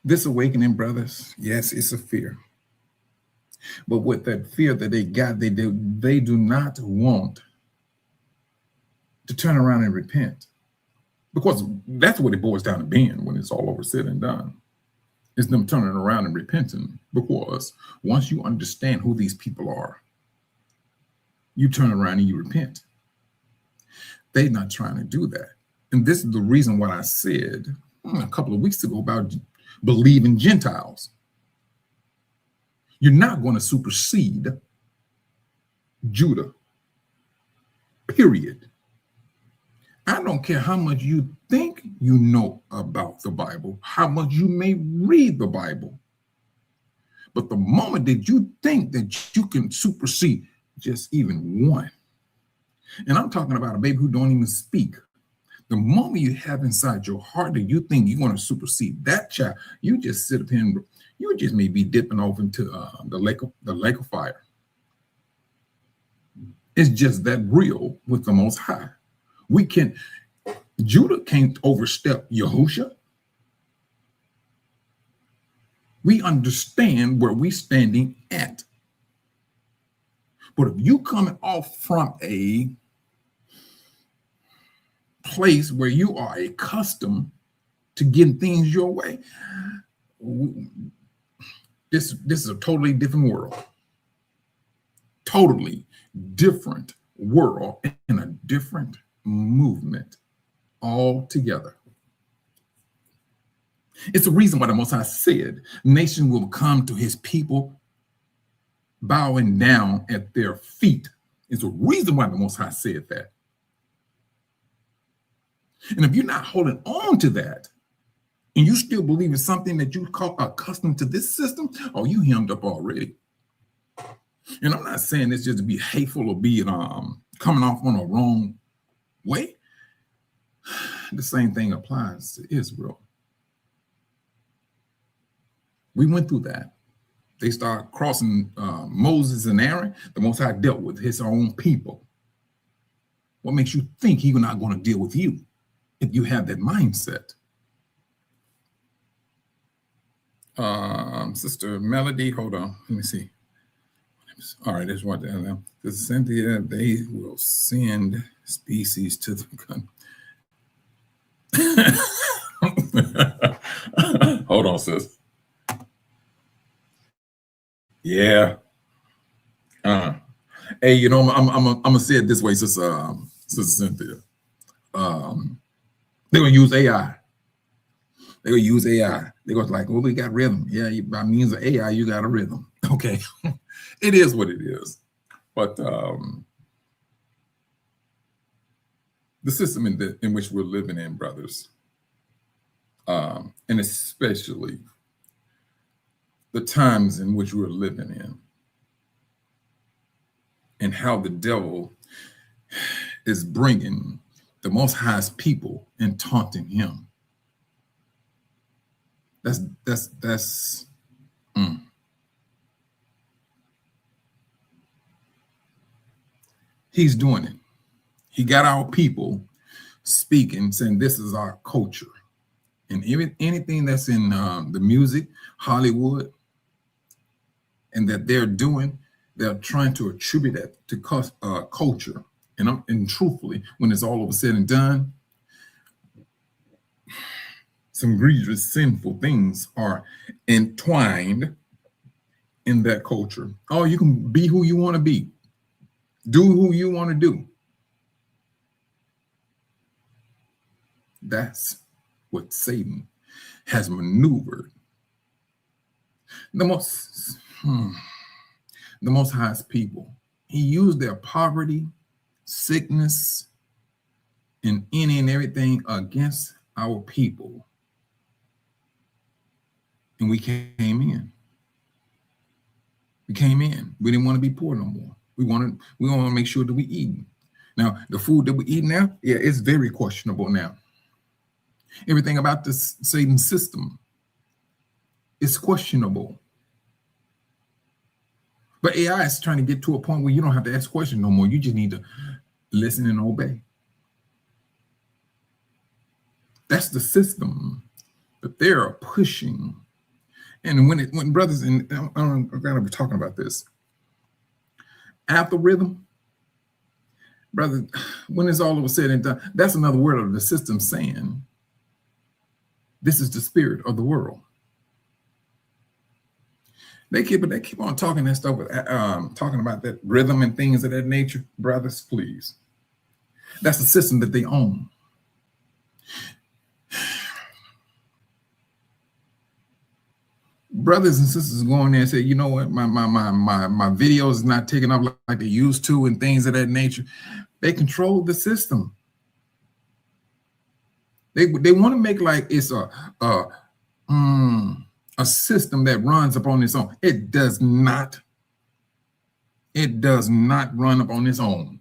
This awakening, brothers, yes, it's a fear. But with that fear that they got, they do not want to turn around and repent. Because that's what it boils down to being when it's all over said and done. It's them turning around and repenting. Because once you understand who these people are, you turn around and you repent. They're not trying to do that. And this is the reason why I said a couple of weeks ago about believing Gentiles. You're not going to supersede Judah, period. I don't care how much you think you know about the Bible, how much you may read the Bible. But the moment that you think that you can supersede just even one, and I'm talking about a baby who don't even speak. The moment you have inside your heart that you think you're going to supersede that child, you just sit up here and you just may be dipping off into the lake of fire. It's just that real with the Most High. Judah can't overstep Yahusha. We understand where we're standing at. But if you coming off from a place where you are accustomed to getting things your way, this is a totally different world. Totally different world and a different movement altogether. It's the reason why the Most High said, nation will come to his people bowing down at their feet. It's a reason why the Most High said that. And if you're not holding on to that, and you still believe in something that you call accustomed to this system, oh, you hemmed up already. And I'm not saying this just to be hateful or be coming off on a wrong way. The same thing applies to Israel. We went through that. They started crossing Moses and Aaron. The Most High dealt with his own people. What makes you think he's not going to deal with you if you have that mindset? Sister Melody, hold on. Let me see. All right, there's what because Cynthia, they will send species to the gun. Hold on, sis. Yeah. Hey, you know, I'm gonna say it this way, Sister Cynthia. They're gonna use AI They will use AI. They go like, well, we got rhythm. Yeah, by means of AI, you got a rhythm. Okay, it is what it is. But the system in which we're living in, brothers, and especially the times in which we're living in, and how the devil is bringing the Most High's people and taunting him. That's He's doing it. He got our people speaking, saying this is our culture. And anything that's in the music, Hollywood, and that they're doing, they're trying to attribute that to culture. And truthfully, when it's all over said and done, some grievous, sinful things are entwined in that culture. Oh, you can be who you want to be. Do who you want to do. That's what Satan has maneuvered. The Most High's people. He used their poverty, sickness, and any and everything against our people. And we came in. We came in. We didn't want to be poor no more. We want to make sure that we eat. Now, the food that we eat now, yeah, it's very questionable now. Everything about this Satan system is questionable. But AI is trying to get to a point where you don't have to ask questions no more. You just need to listen and obey. That's the system that they're pushing. And when brothers, and I'm going to be talking about this, algorithm, brother, when it's all over said and done, that's another word of the system saying, this is the spirit of the world. They keep on talking that stuff, talking about that rhythm and things of that nature. Brothers, please. That's the system that they own. Brothers and sisters go in there and say, you know what, my videos is not taking up like they used to and things of that nature. They control the system. They want to make like it's a system that runs upon its own. It does not. It does not run upon its own.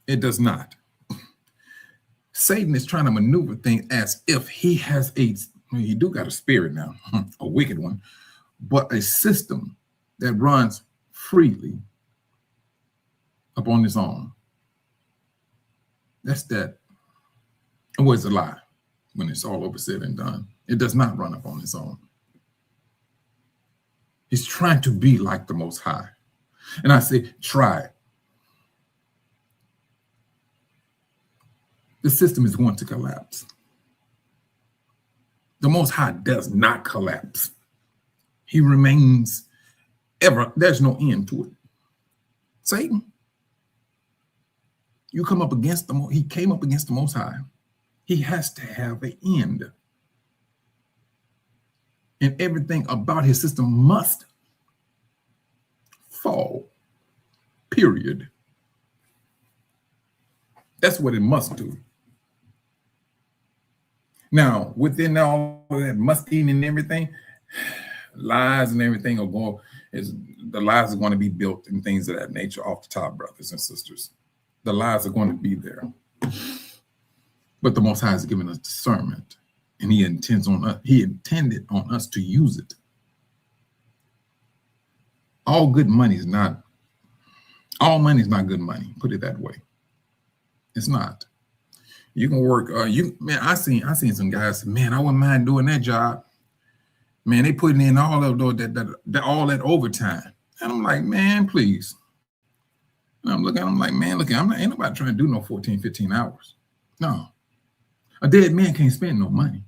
It does not. Satan is trying to maneuver things as if he has he do got a spirit now, a wicked one, but a system that runs freely upon its own. That's that. And what's a lie when it's all over said and done? It does not run upon its own. He's trying to be like the Most High. And I say, try it. The system is going to collapse. The Most High does not collapse. He remains ever. There's no end to it. Satan, you come up against he came up against the Most High. He has to have an end. And everything about his system must fall. Period. That's what it must do. Now, within all of that musting and everything, lies and everything are the lies are going to be built and things of that nature off the top, brothers and sisters. The lies are going to be there. But the Most High has given us discernment, and he intended on us to use it. All money is not good money. Put it that way. It's not. You can work. I seen some guys. Man, I wouldn't mind doing that job. Man, they putting in all of all that overtime, and I'm like, man, please. And I'm like, man, ain't nobody trying to do no 14, 15 hours. No, a dead man can't spend no money.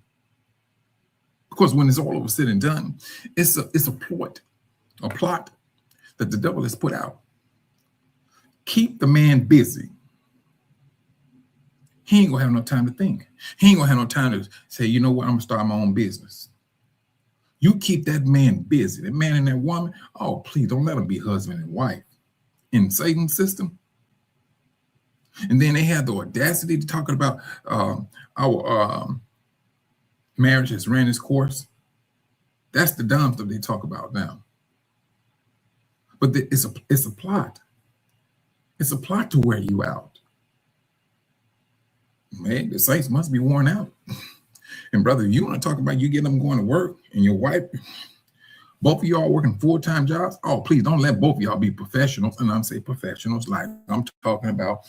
Because when it's all over said and done, it's a plot that the devil has put out. Keep the man busy. He ain't gonna have no time to think. He ain't gonna have no time to say, you know what, I'm gonna start my own business. You keep that man busy, that man and that woman. Oh, please don't let them be husband and wife in Satan's system. And then they have the audacity to talk about our marriage has ran its course. That's the dumb stuff they talk about now. But it's a plot. It's a plot to wear you out. Man, the saints must be worn out. And brother, you want to talk about you getting them going to work and your wife, both of y'all working full-time jobs? Oh, please don't let both of y'all be professionals. And I'm saying professionals, like I'm talking about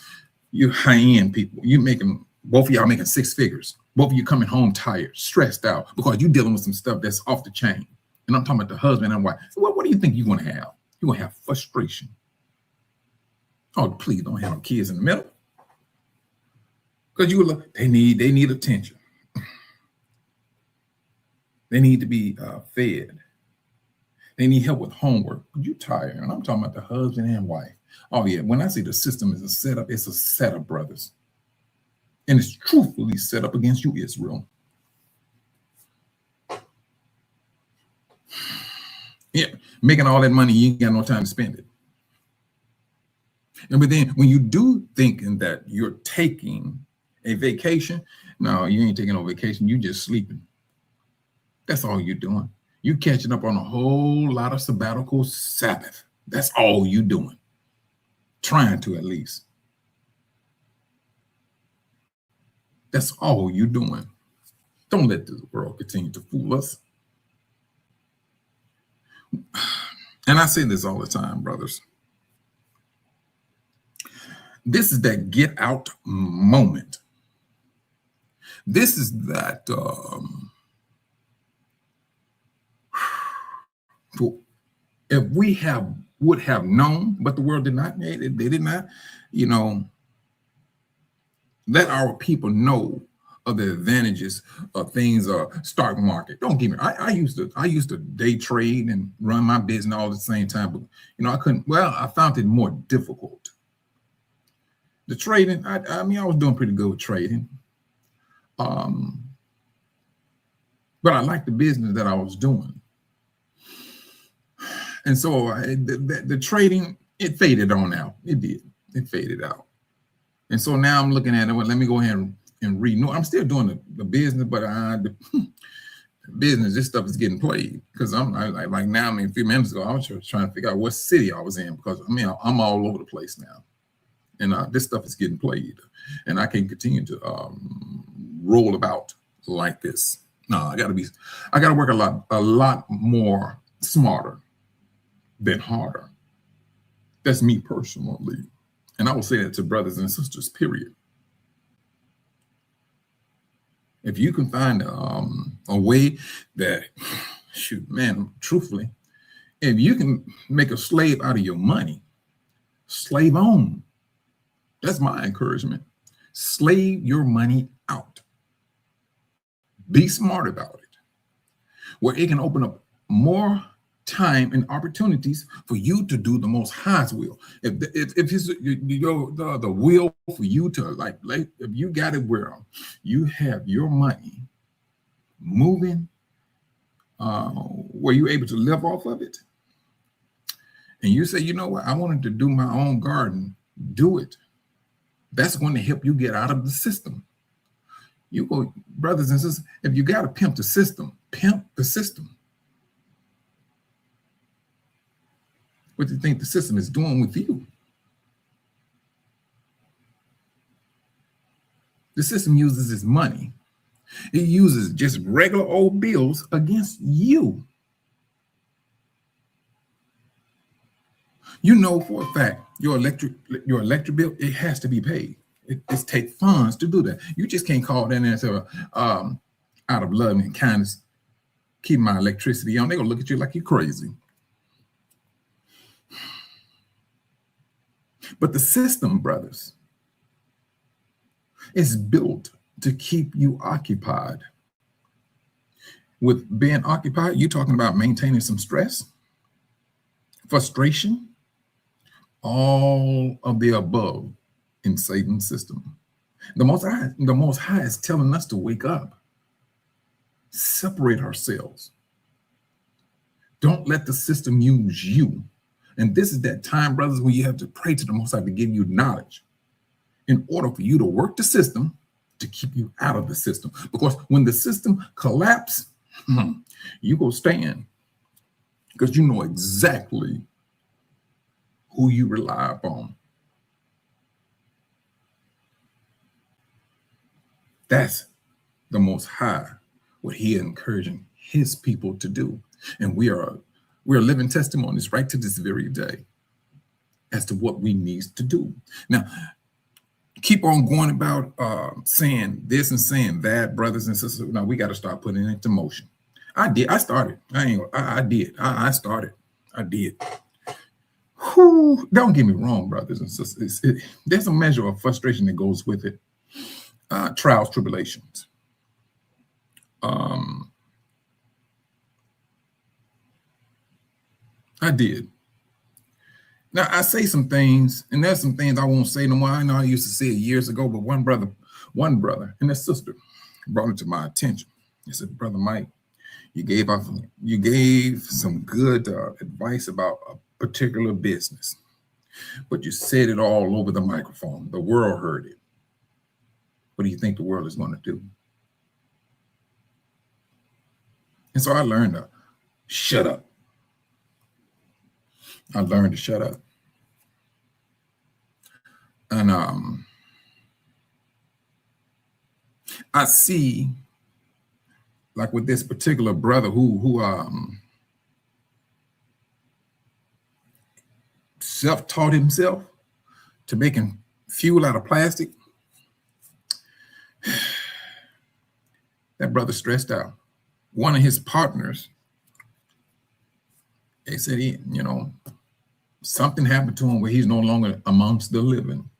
you high-end people. You making, both of y'all making six figures. Both of you coming home tired, stressed out because you're dealing with some stuff that's off the chain. And I'm talking about the husband and wife. So what do you think you're going to have? You're going to have frustration. Oh, please don't have no kids in the middle. Because you look, they need attention. They need to be fed. They need help with homework. You're tired. And I'm talking about the husband and wife. Oh, yeah. When I say the system is a setup, it's a setup, brothers. And it's truthfully set up against you, Israel. Yeah, making all that money, you ain't got no time to spend it. And but then when you do thinking that you're taking a vacation, no, you ain't taking no vacation. You just sleeping. That's all you're doing. You catching up on a whole lot of sabbatical Sabbath. That's all you doing. Trying to, at least. That's all you're doing. Don't let the world continue to fool us. And I say this all the time, brothers. This is that get out moment. This is that if we would have known, but the world did not, they did not, let our people know of the advantages of things, stock market. Don't get me. I used to day trade and run my business all at the same time, but I couldn't. Well, I found it more difficult. The trading, I was doing pretty good with trading, but I liked the business that I was doing, and so the trading, it faded on out. It did. It faded out, and so now I'm looking at it. Well, let me go ahead and renew. I'm still doing the business, but the business, this stuff is getting played because I'm like now. I mean, a few minutes ago, I was trying to figure out what city I was in because I'm all over the place now, and this stuff is getting played, and I can't continue to roll about like this. No, I got to work a lot more smarter than harder. That's me personally, and I will say that to brothers and sisters. Period. If you can find a way that, shoot, man, truthfully, if you can make a slave out of your money, slave on. That's my encouragement. Slave your money out. Be smart about it, where it can open up more time and opportunities for you to do the Most High's will. If it's the will for you to like if you got it where you have your money moving, where you're able to live off of it, and you say, you know what, I wanted to do my own garden, do it. That's going to help you get out of the system. You go, brothers and sisters, if you got to pimp the system, pimp the system. What do you think the system is doing with you? The system uses its money. It uses just regular old bills against you. You know for a fact your electric bill, it has to be paid. It takes funds to do that. You just can't call them and say, out of love and kindness, keep my electricity on. They're gonna look at you like you're crazy. But the system, brothers, is built to keep you occupied. With being occupied, you're talking about maintaining some stress, frustration, all of the above in Satan's system. The Most High is telling us to wake up, separate ourselves. Don't let the system use you. And this is that time, brothers, when you have to pray to the Most High to give you knowledge in order for you to work the system to keep you out of the system. Because when the system collapses, you go stand because you know exactly who you rely upon. That's the Most High, what he is encouraging his people to do. And we are living testimonies right to this very day as to what we need to do. Now, keep on going about saying this and saying that, brothers and sisters. Now we got to start putting it into motion. I did. I started. I did. I started. I did. Whew, don't get me wrong, brothers and sisters. There's a measure of frustration that goes with it. Trials, tribulations. I did. Now I say some things, and there's some things I won't say no more. I know I used to say it years ago, but one brother and a sister brought it to my attention. He said, "Brother Mike, you gave some good advice about a particular business, but you said it all over the microphone. The world heard it. What do you think the world is going to do?" And so I learned to shut up. I learned to shut up. And I see, like with this particular brother who self-taught himself to making fuel out of plastic. That brother stressed out. One of his partners, they said something happened to him where he's no longer amongst the living.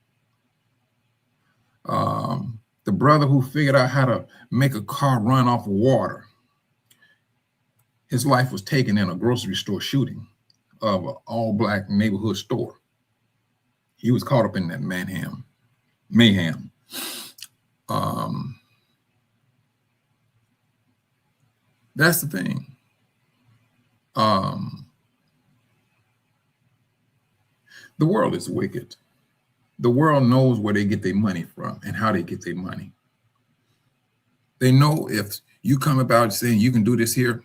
The brother who figured out how to make a car run off of water, his life was taken in a grocery store shooting of an all-black neighborhood store. He was caught up in that mayhem. That's the thing. The world is wicked. The world knows where they get their money from and how they get their money. They know if you come about saying you can do this here,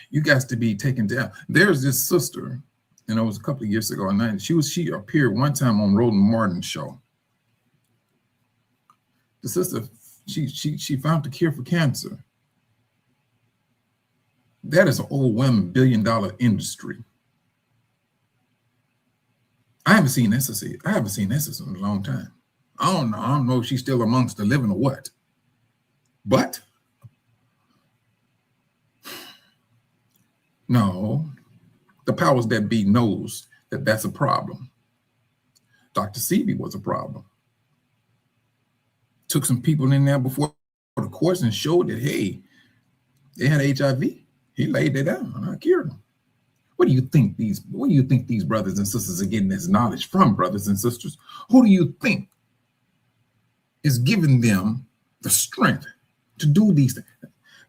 you got to be taken down. There's this sister, and it was a couple of years ago, and she appeared one time on Roland Martin's show. The sister, she found the cure for cancer. That is an overwhelming billion-dollar industry. I haven't seen this in a long time. I don't know if she's still amongst the living or what. But no, the powers that be knows that that's a problem. Dr. Sebi was a problem. Took some people in there before the course and showed that, hey, they had HIV. He laid it down and I cured them. What do you think these brothers and sisters are getting this knowledge from, brothers and sisters? Who do you think is giving them the strength to do these things?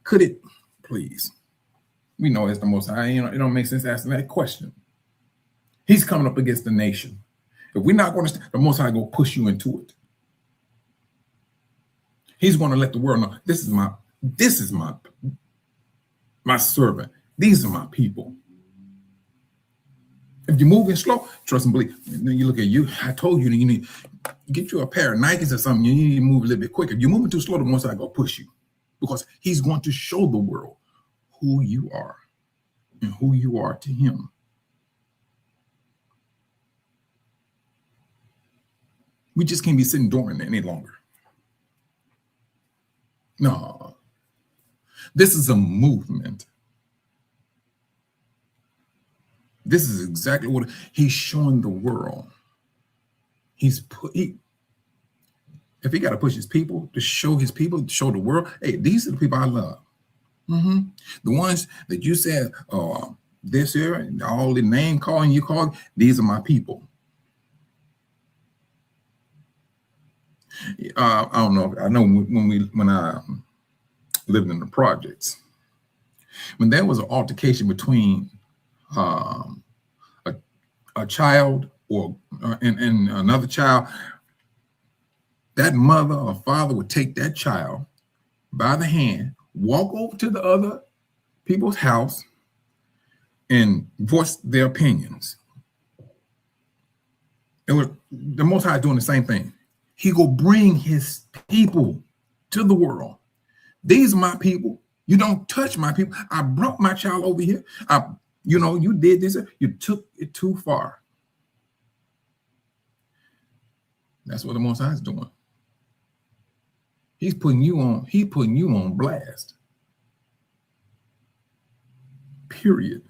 Could it, please? We know it's the Most High. It don't make sense asking that question. He's coming up against the nation. If we're not going to, the Most High go push you into it. He's going to let the world know this is my servant. These are my people. If you're moving slow, trust and believe. You look at you. I told you, you need to get you a pair of Nikes or something. You need to move a little bit quicker. If you're moving too slow, the Most High go push you, because he's going to show the world who you are and who you are to him. We just can't be sitting dormant any longer. No, this is a movement. This is exactly what he's showing the world. If he got to push his people to show the world, hey, these are the people I love. The ones that you said, this here, and all the name calling you called, these are my people. I don't know. I know when I lived in the projects, when there was an altercation between a child and another child, that mother or father would take that child by the hand, walk over to the other people's house, and voice their opinions. It was the Most High doing the same thing. He go bring his people to the world. These are my people. You don't touch my people. I brought my child over here. You did this. You took it too far. That's what the Most High is doing. He's putting you on blast. Period.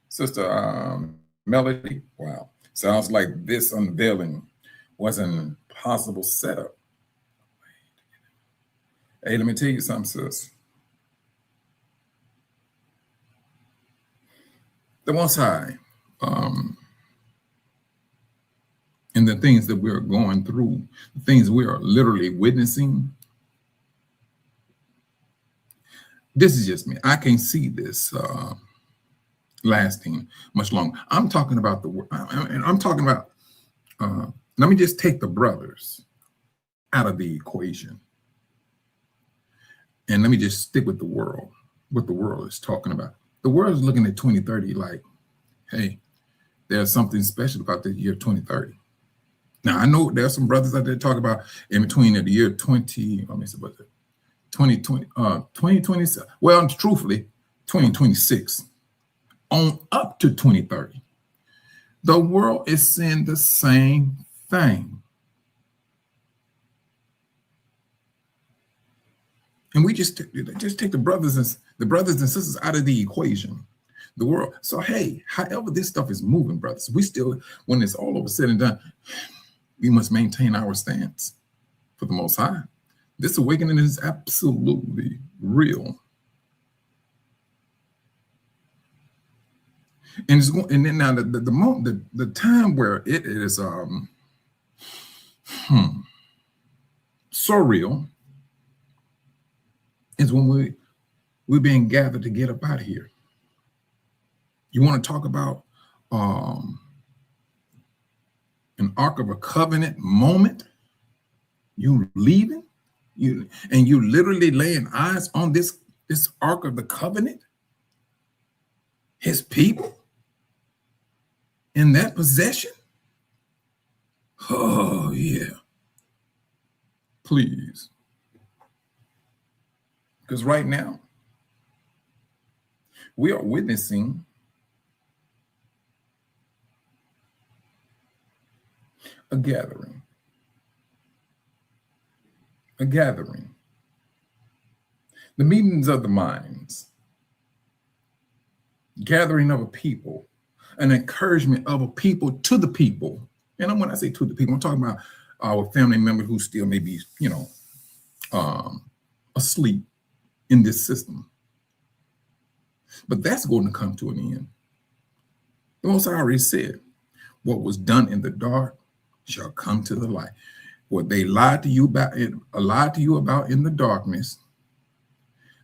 Sister Melody, wow. Sounds like this unveiling was an impossible setup. Hey, let me tell you something, sis. The Most High, and the things that we're going through, the things we are literally witnessing, this is just me. I can't see this lasting much longer. I'm talking about let me just take the brothers out of the equation. And let me just stick with the world, what the world is talking about. The world is looking at 2030 like, hey, there's something special about the year 2030. Now, I know there's some brothers out there talk about in between the year 2027. Well, truthfully, 2026 on up to 2030. The world is saying the same thing. And we just take the brothers and sisters out of the equation. The world. So, hey, however this stuff is moving, brothers, we still, when it's all over said and done, we must maintain our stance for the Most High. This awakening is absolutely real. And it's going, and then now the time where it is so real is when we're being gathered to get up out of here. You want to talk about an Ark of a Covenant moment? You leaving? You literally laying eyes on this Ark of the Covenant? His people? In that possession? Oh, yeah. Please. Because right now, we are witnessing a gathering. A gathering. The meetings of the minds. Gathering of a people. An encouragement of a people to the people. And when I say to the people, I'm talking about our family members who still may be, asleep in this system. But that's going to come to an end. The Most High already said, what was done in the dark shall come to the light. What they lied to you about in the darkness,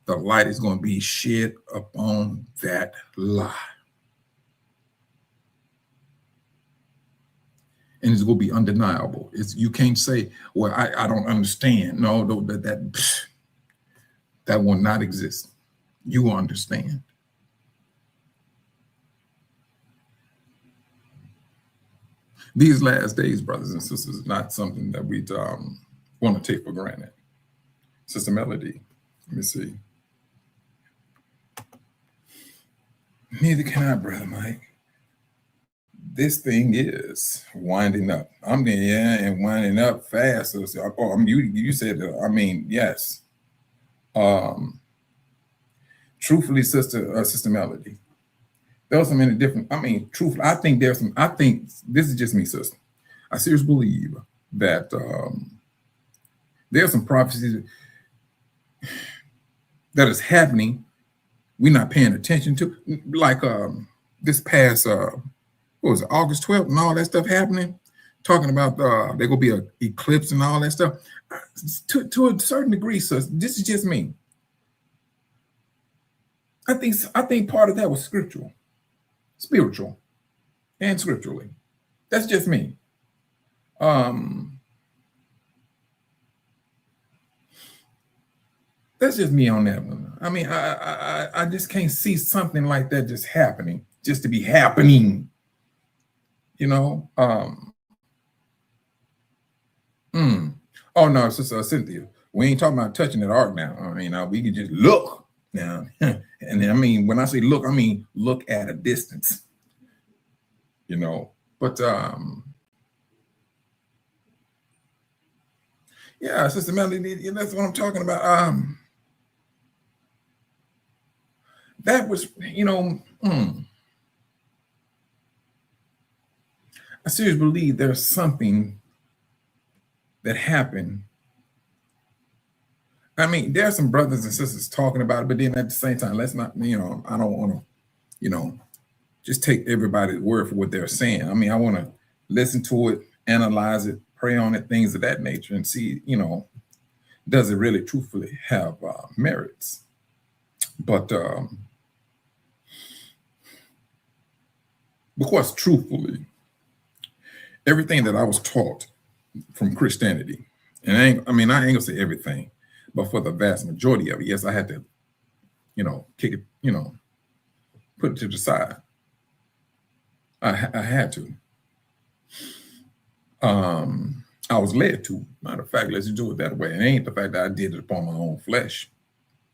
the light is going to be shed upon that lie. And it's going to be undeniable. You can't say, well, I don't understand. No, that will not exist. You will understand. These last days, brothers and sisters, is not something that we want to take for granted. Sister Melody, let me see. Neither can I, Brother Mike. This thing is winding up. And winding up fast. So, you said that. Yes. Truthfully, Sister Melody, there are so many different. Truthfully, I think this is just me, sister. I seriously believe that there are some prophecies that is happening we're not paying attention to, like this past what was it, August 12th and all that stuff happening, talking about there gonna be an eclipse and all that stuff. To a certain degree, so this is just me. I think part of that was spiritual, and scripturally. That's just me. That's just me on that one. I mean, I just can't see something like that just happening, just to be happening. You know. Oh no, Sister Cynthia, we ain't talking about touching that ark now. I mean, we can just look now, and I mean, when I say look, I mean look at a distance. You know, but yeah, Sister Melody, that's what I'm talking about. That was, you know, I seriously believe there's something that happened. I mean, there are some brothers and sisters talking about it, but then at the same time, let's not, you know, I don't want to, you know, just take everybody's word for what they're saying. I mean, I want to listen to it, analyze it, pray on it, things of that nature, and see, you know, does it really truthfully have merits? But because truthfully, everything that I was taught from Christianity, and I ain't gonna say everything, but for the vast majority of it, yes, I had to, you know, kick it, you know, put it to the side. I had to. I was led to. Matter of fact, let's do it that way. It ain't the fact that I did it upon my own flesh,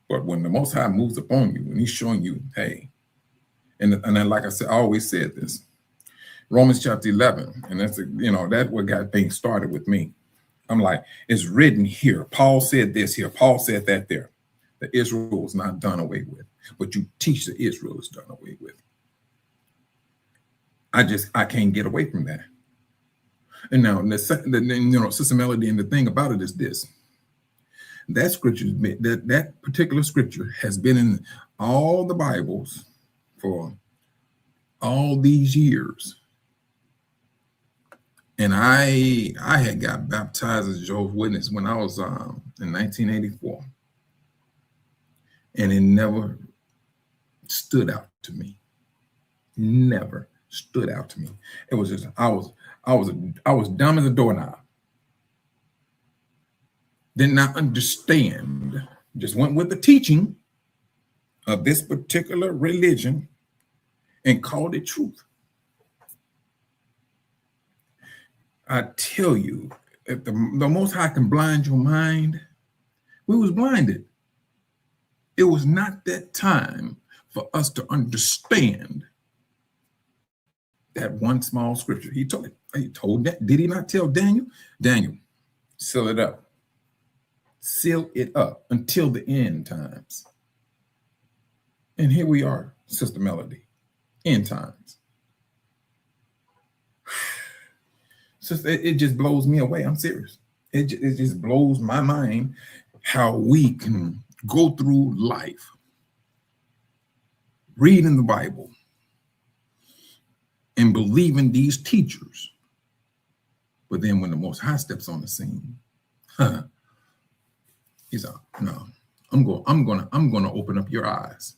but when the Most High moves upon you, when He's showing you, hey, and then, like I said, I always said this, Romans chapter 11, and that's, you know, that's what got things started with me. I'm like, it's written here. Paul said this here. Paul said that there. The Israel is not done away with, but you teach that Israel is done away with. I can't get away from that. And now, you know, Sister Melody, and the thing about it is this: that scripture, that particular scripture, has been in all the Bibles for all these years. And I had got baptized as Jehovah's Witness when I was in 1984, and it never stood out to me. Never stood out to me. It was just I was dumb as a doorknob. Did not understand. Just went with the teaching of this particular religion and called it truth. I tell you, if the Most High can blind your mind, we was blinded. It was not that time for us to understand that one small scripture. He told that. Did he not tell Daniel? Daniel, seal it up. Seal it up until the end times. And here we are, Sister Melody, end times. Sister, it just blows me away. I'm serious. It just blows my mind how we can go through life reading the Bible and believing these teachers, but then when the Most High steps on the scene, he's like, no, I'm gonna open up your eyes.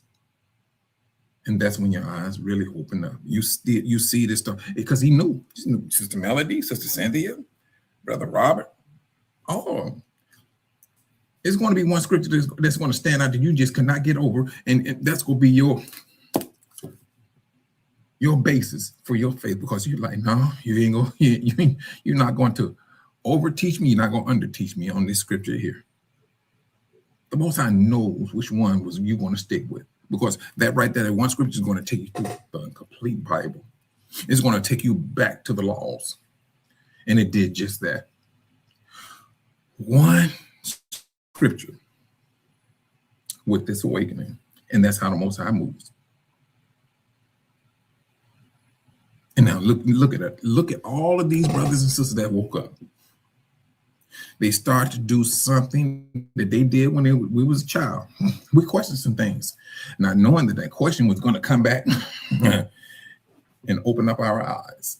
And that's when your eyes really open up. You see this stuff because he knew Sister Melody, Sister Cynthia, Brother Robert. Oh, it's going to be one scripture that's going to stand out that you just cannot get over, and that's going to be your basis for your faith, because you're like, no, you're not going to overteach me. You're not going to underteach me on this scripture here. The Most High knows which one was you going to stick with. Because that right there, that one scripture is going to take you through the complete Bible. It's going to take you back to the laws. And it did just that. One scripture with this awakening. And that's how the Most High moves. And now look at it. Look at all of these brothers and sisters that woke up. They started to do something that they did when we was a child. We questioned some things, not knowing that question was going to come back and open up our eyes.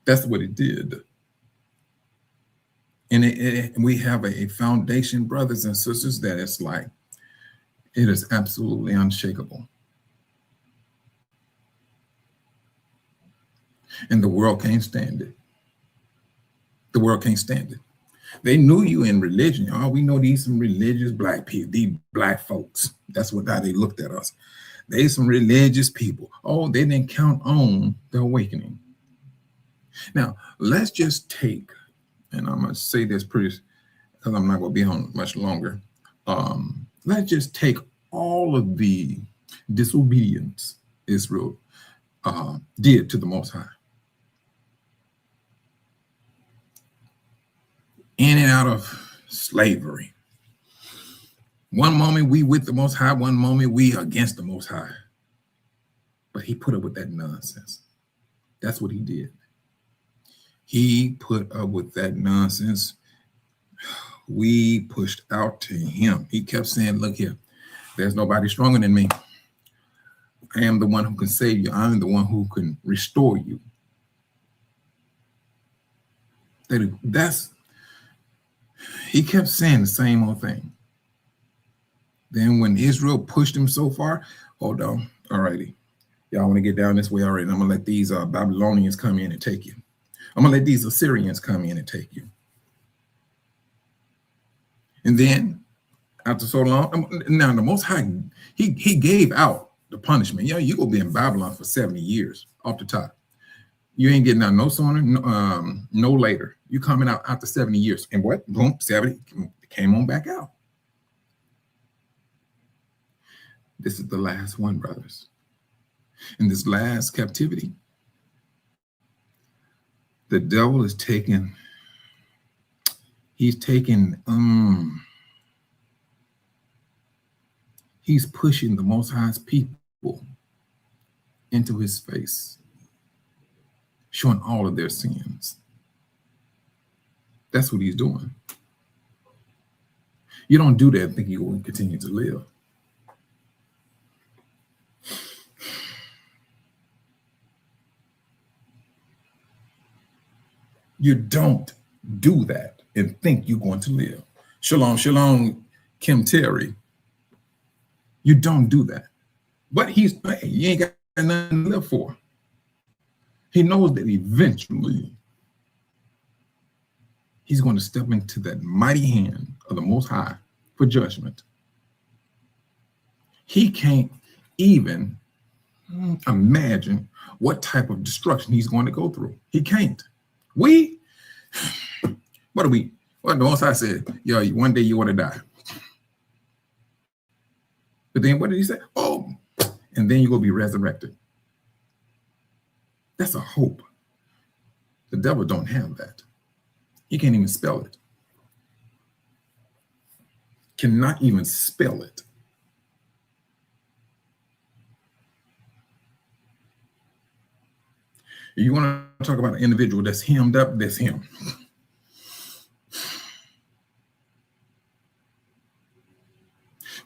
That's what it did. And we have a foundation, brothers and sisters, that it's like, it is absolutely unshakable. And the world can't stand it. The world can't stand it. They knew you in religion. Oh, we know these some religious black people, these black folks. That's how they looked at us. They some religious people. Oh, they didn't count on the awakening. Now, let's just take, and I'm going to say this pretty, because I'm not going to be on much longer. Let's just take all of the disobedience Israel did to the Most High. In and out of slavery. One moment we with the Most High, one moment we against the Most High. But he put up with that nonsense. That's what he did. He put up with that nonsense. We pushed out to him. He kept saying, look here, there's nobody stronger than me. I am the one who can save you. I'm the one who can restore you. He kept saying the same old thing. Then when Israel pushed him so far, hold on, all righty. Y'all want to get down this way already. I'm going to let these Babylonians come in and take you. I'm going to let these Assyrians come in and take you. And then after so long, now the Most High, he gave out the punishment. Yeah, you're going to be in Babylon for 70 years off the top. You ain't getting out no sooner, no later. You coming out after 70 years. And what? Boom, 70 came on back out. This is the last one, brothers. In this last captivity, the devil is taking, he's pushing the Most High's people into his face, showing all of their sins. That's what he's doing. You don't do that and think you will continue to live. You don't do that and think you're going to live. Shalom, shalom, Kim Terry. You don't do that. But he's, hey, you ain't got nothing to live for. He knows that eventually he's going to step into that mighty hand of the Most High for judgment. He can't even imagine what type of destruction he's going to go through. He can't. What the Most High said, yo, one day you want to die. But then what did he say? Oh, and then you're going to be resurrected. That's a hope. The devil don't have that. He can't even spell it. Cannot even spell it. You want to talk about an individual that's hemmed up, that's him.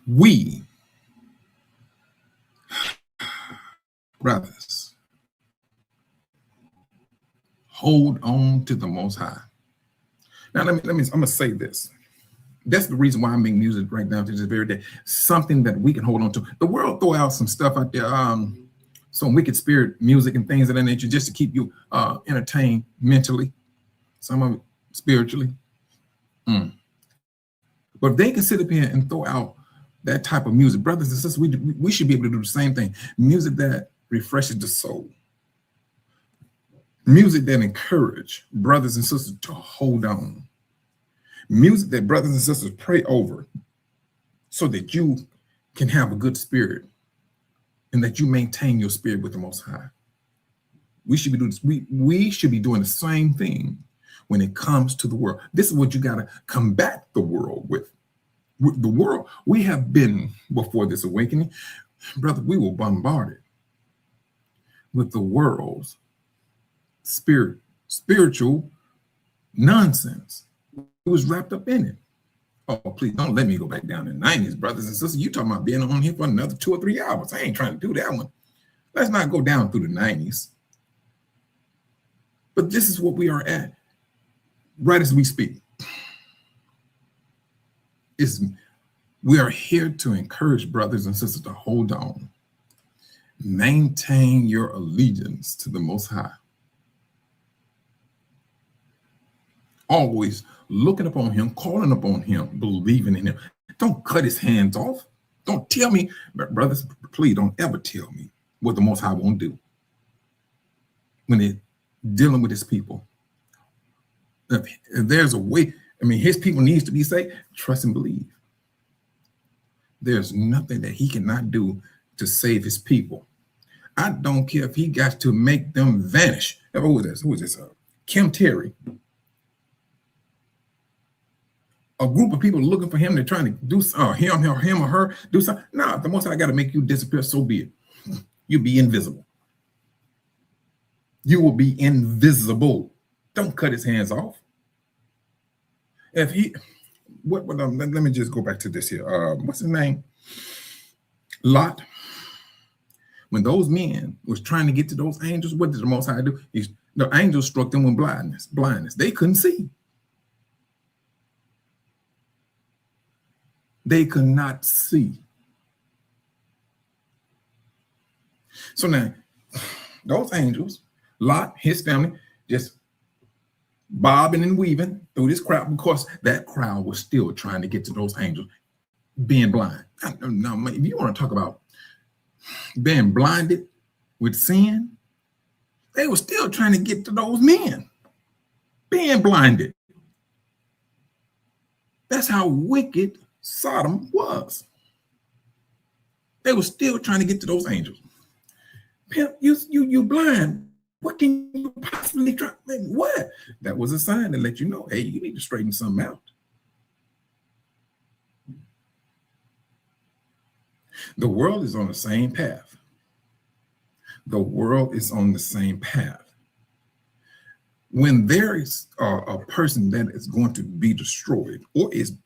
We, brothers, hold on to the Most High. Now, I'm going to say this. That's the reason why I make music right now to this very day. Something that we can hold on to. The world throw out some stuff out there, some wicked spirit music and things of that nature, just to keep you entertained mentally, some of it spiritually. But if they can sit up here and throw out that type of music, brothers and sisters, we should be able to do the same thing. Music that refreshes the soul. Music that encourage brothers and sisters to hold on. Music that brothers and sisters pray over so that you can have a good spirit and that you maintain your spirit with the Most High. We should be doing this. We should be doing the same thing when it comes to the world. This is what you got to combat the world with. The world, we have been, before this awakening, brother, we were bombarded with the world's spiritual nonsense. It was wrapped up in it. Oh, please don't let me go back down in the 90s, brothers and sisters. You talking about being on here for another 2 or 3 hours. I ain't trying to do that one. Let's not go down through the 90s. But this is what we are at right as we speak. We are here to encourage brothers and sisters to hold on. Maintain your allegiance to the Most High. Always looking upon him, calling upon him, believing in him. Don't cut his hands off. Don't tell me, brothers, please don't ever tell me what the Most High won't do when they're dealing with his people. If there's a way, his people needs to be saved, trust and believe. There's nothing that he cannot do to save his people. I don't care if he got to make them vanish. Who was this? Kim Terry. A group of people looking for him. They're trying to do him or her do something. No, the Most High got to make you disappear. So be it. You'll be invisible. You will be invisible. Don't cut his hands off. If he, let me just go back to this here. What's his name? Lot. When those men was trying to get to those angels, what did the Most High do? The angels struck them with blindness. They couldn't see. They could not see. So now, those angels, Lot, his family, just bobbing and weaving through this crowd because that crowd was still trying to get to those angels, being blind. Now, if you want to talk about being blinded with sin, they were still trying to get to those men, being blinded. That's how wicked Sodom was. They were still trying to get to those angels. Pimp, you blind. What can you possibly try? What? That was a sign to let you know, hey, you need to straighten something out. The world is on the same path. The world is on the same path. When there is a person that is going to be destroyed or is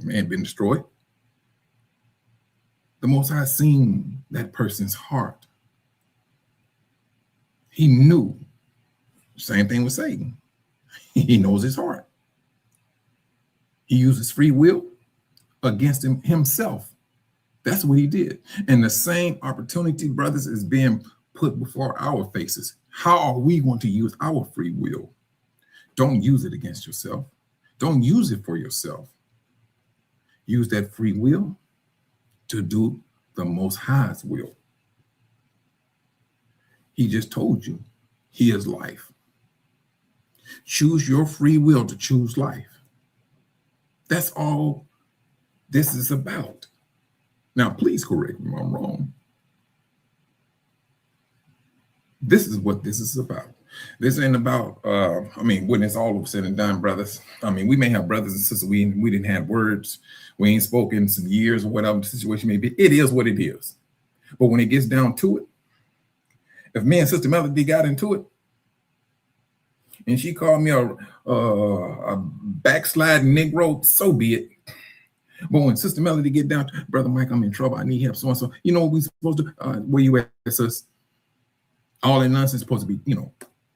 been destroyed, the Most High seen that person's heart. He knew. Same thing with Satan. He knows his heart. He uses free will against himself. That's what he did. And the same opportunity, brothers, is being put before our faces. How are we going to use our free will? Don't use it against yourself. Don't use it for yourself. Use that free will to do the Most High's will. He just told you he is life. Choose your free will to choose life. That's all this is about. Now, please correct me if I'm wrong. This is what this is about. This ain't about, when it's all said and done, brothers. We may have brothers and sisters, we didn't have words, we ain't spoken in some years or whatever the situation may be. It is what it is. But when it gets down to it, if me and Sister Melody got into it, and she called me a backsliding Negro, so be it. But when Sister Melody get down to, Brother Mike, I'm in trouble, I need help, so and so. You know what we supposed to do? Where you at, sis? All that nonsense is supposed to be,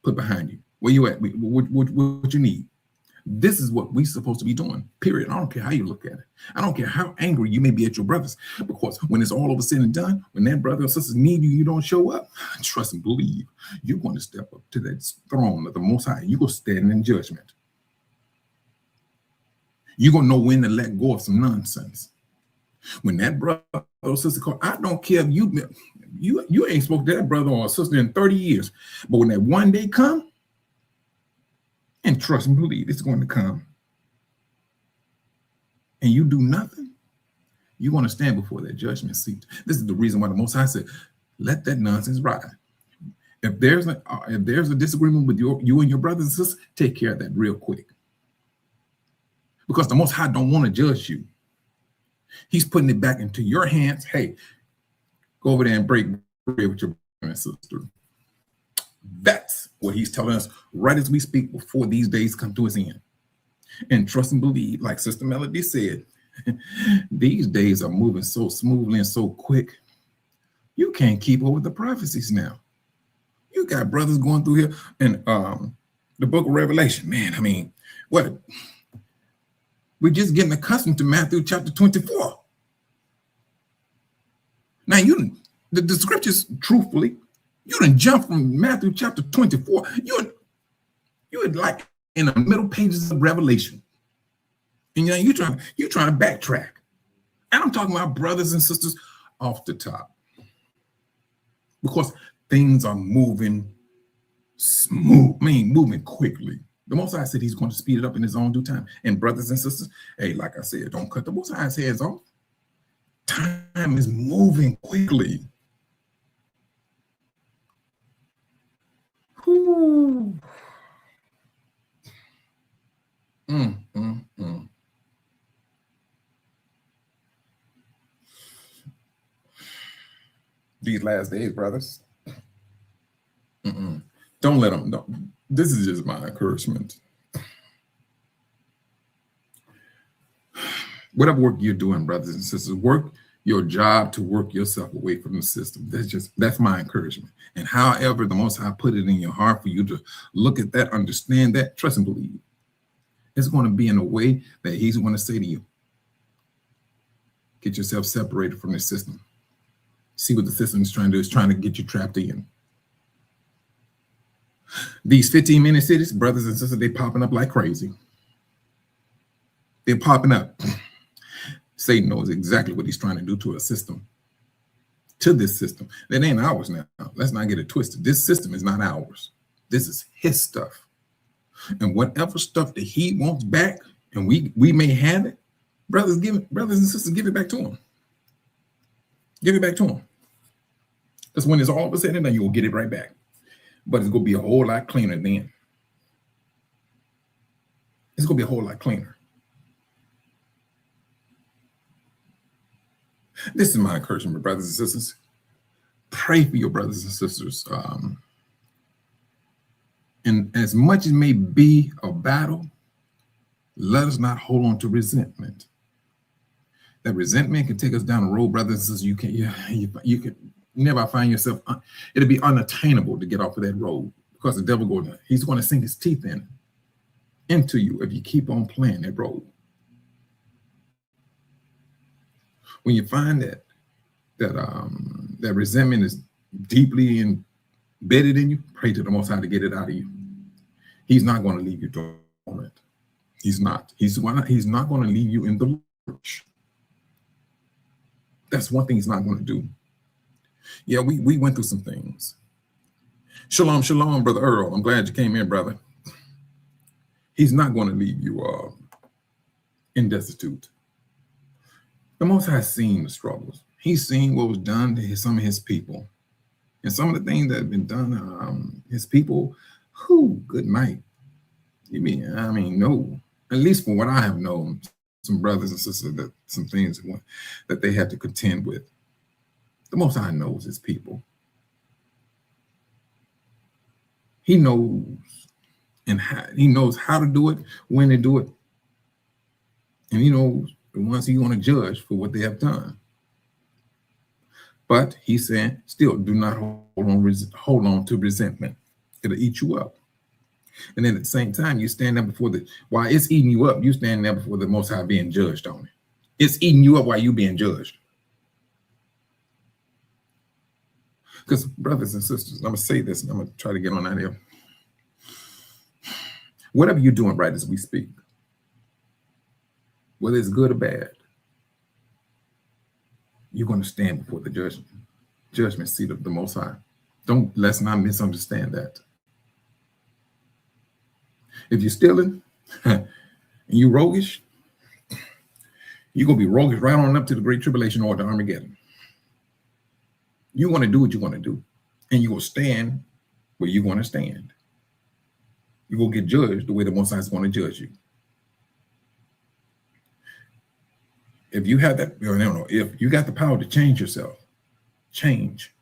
put behind you. Where you at? What you need? This is what we supposed to be doing, period. I don't care how you look at it. I don't care how angry you may be at your brothers, because when it's all over said and done, when that brother or sister need you, you don't show up, trust and believe, you're going to step up to that throne of the Most High. You're going to stand in judgment. You're going to know when to let go of some nonsense. When that brother or sister call, I don't care if you ain't spoke to that brother or sister in 30 years, but when that one day come, and trust and believe it's going to come, and you do nothing, you're going to stand before that judgment seat. This is the reason why the Most High said, let that nonsense ride. If there's a disagreement with you and your brothers and sisters, take care of that real quick. Because the Most High don't want to judge you. He's putting it back into your hands. Hey, go over there and break bread with your brother and sister. That's what he's telling us right as we speak before these days come to its end. And trust and believe, like Sister Melody said, these days are moving so smoothly and so quick. You can't keep up with the prophecies now. You got brothers going through here and the book of Revelation. Man, I mean, what? We're just getting accustomed to Matthew chapter 24. Now, the scriptures, truthfully, you didn't jump from Matthew chapter 24. You would like in the middle pages of Revelation. And you're trying to backtrack. And I'm talking about brothers and sisters off the top. Because things are moving smooth, moving quickly. The Most High said he's going to speed it up in his own due time. And brothers and sisters, hey, like I said, don't cut the Most High's heads off. Time is moving quickly. Whew. These last days, brothers. Don't let them know. This is just my encouragement. Whatever work you're doing, brothers and sisters, work your job to work yourself away from the system. That's my encouragement. And however the Most High put it in your heart for you to look at that, understand that, trust and believe. It's going to be in a way that he's going to say to you, get yourself separated from the system. See what the system is trying to do. It's trying to get you trapped in. These 15-minute cities, brothers and sisters, they popping up like crazy. They're popping up. Satan knows exactly what he's trying to do to a system, to this system. That ain't ours now. Let's not get it twisted. This system is not ours. This is his stuff. And whatever stuff that he wants back, and we may have it, brothers and sisters, give it back to him. Give it back to him. Because when it's all of a sudden done, you'll get it right back. But it's going to be a whole lot cleaner then. It's going to be a whole lot cleaner. This is my encouragement, brothers and sisters. Pray for your brothers and sisters. And as much as it may be a battle, let us not hold on to resentment. That resentment can take us down the road, brothers and sisters. You can never find yourself. It'll be unattainable to get off of that road because the devil he's going to sink his teeth into you if you keep on playing that road. When you find that resentment is deeply embedded in you, pray to the Most High to get it out of you. He's not going to leave you dormant. He's not. He's not going to leave you in the lurch. That's one thing he's not going to do. Yeah, we went through some things. Shalom, shalom, Brother Earl. I'm glad you came in, brother. He's not going to leave you in destitute. The Most High has seen the struggles. He's seen what was done to some of his people. And some of the things that have been done, his people, good night. No. At least from what I have known, some brothers and sisters, some things that they had to contend with. The Most High knows his people. He knows he knows how to do it, when to do it. And he knows the ones he's going to judge for what they have done. But he's saying, still do not hold on to resentment. It'll eat you up. And then at the same time, you stand there while it's eating you up, you stand there before the Most High being judged on it. It's eating you up while you being judged. Because brothers and sisters, I'm going to say this, and I'm going to try to get on out of here. Whatever you're doing right as we speak, whether it's good or bad, you're going to stand before the judgment seat of the Most High. Let's not misunderstand that. If you're stealing and you roguish, you're going to be roguish right on up to the Great Tribulation or the Armageddon. You want to do what you want to do, and you're going to stand where you want to stand. You're going to get judged the way the Most High is going to judge you. If you have that, if you got the power to change yourself, change.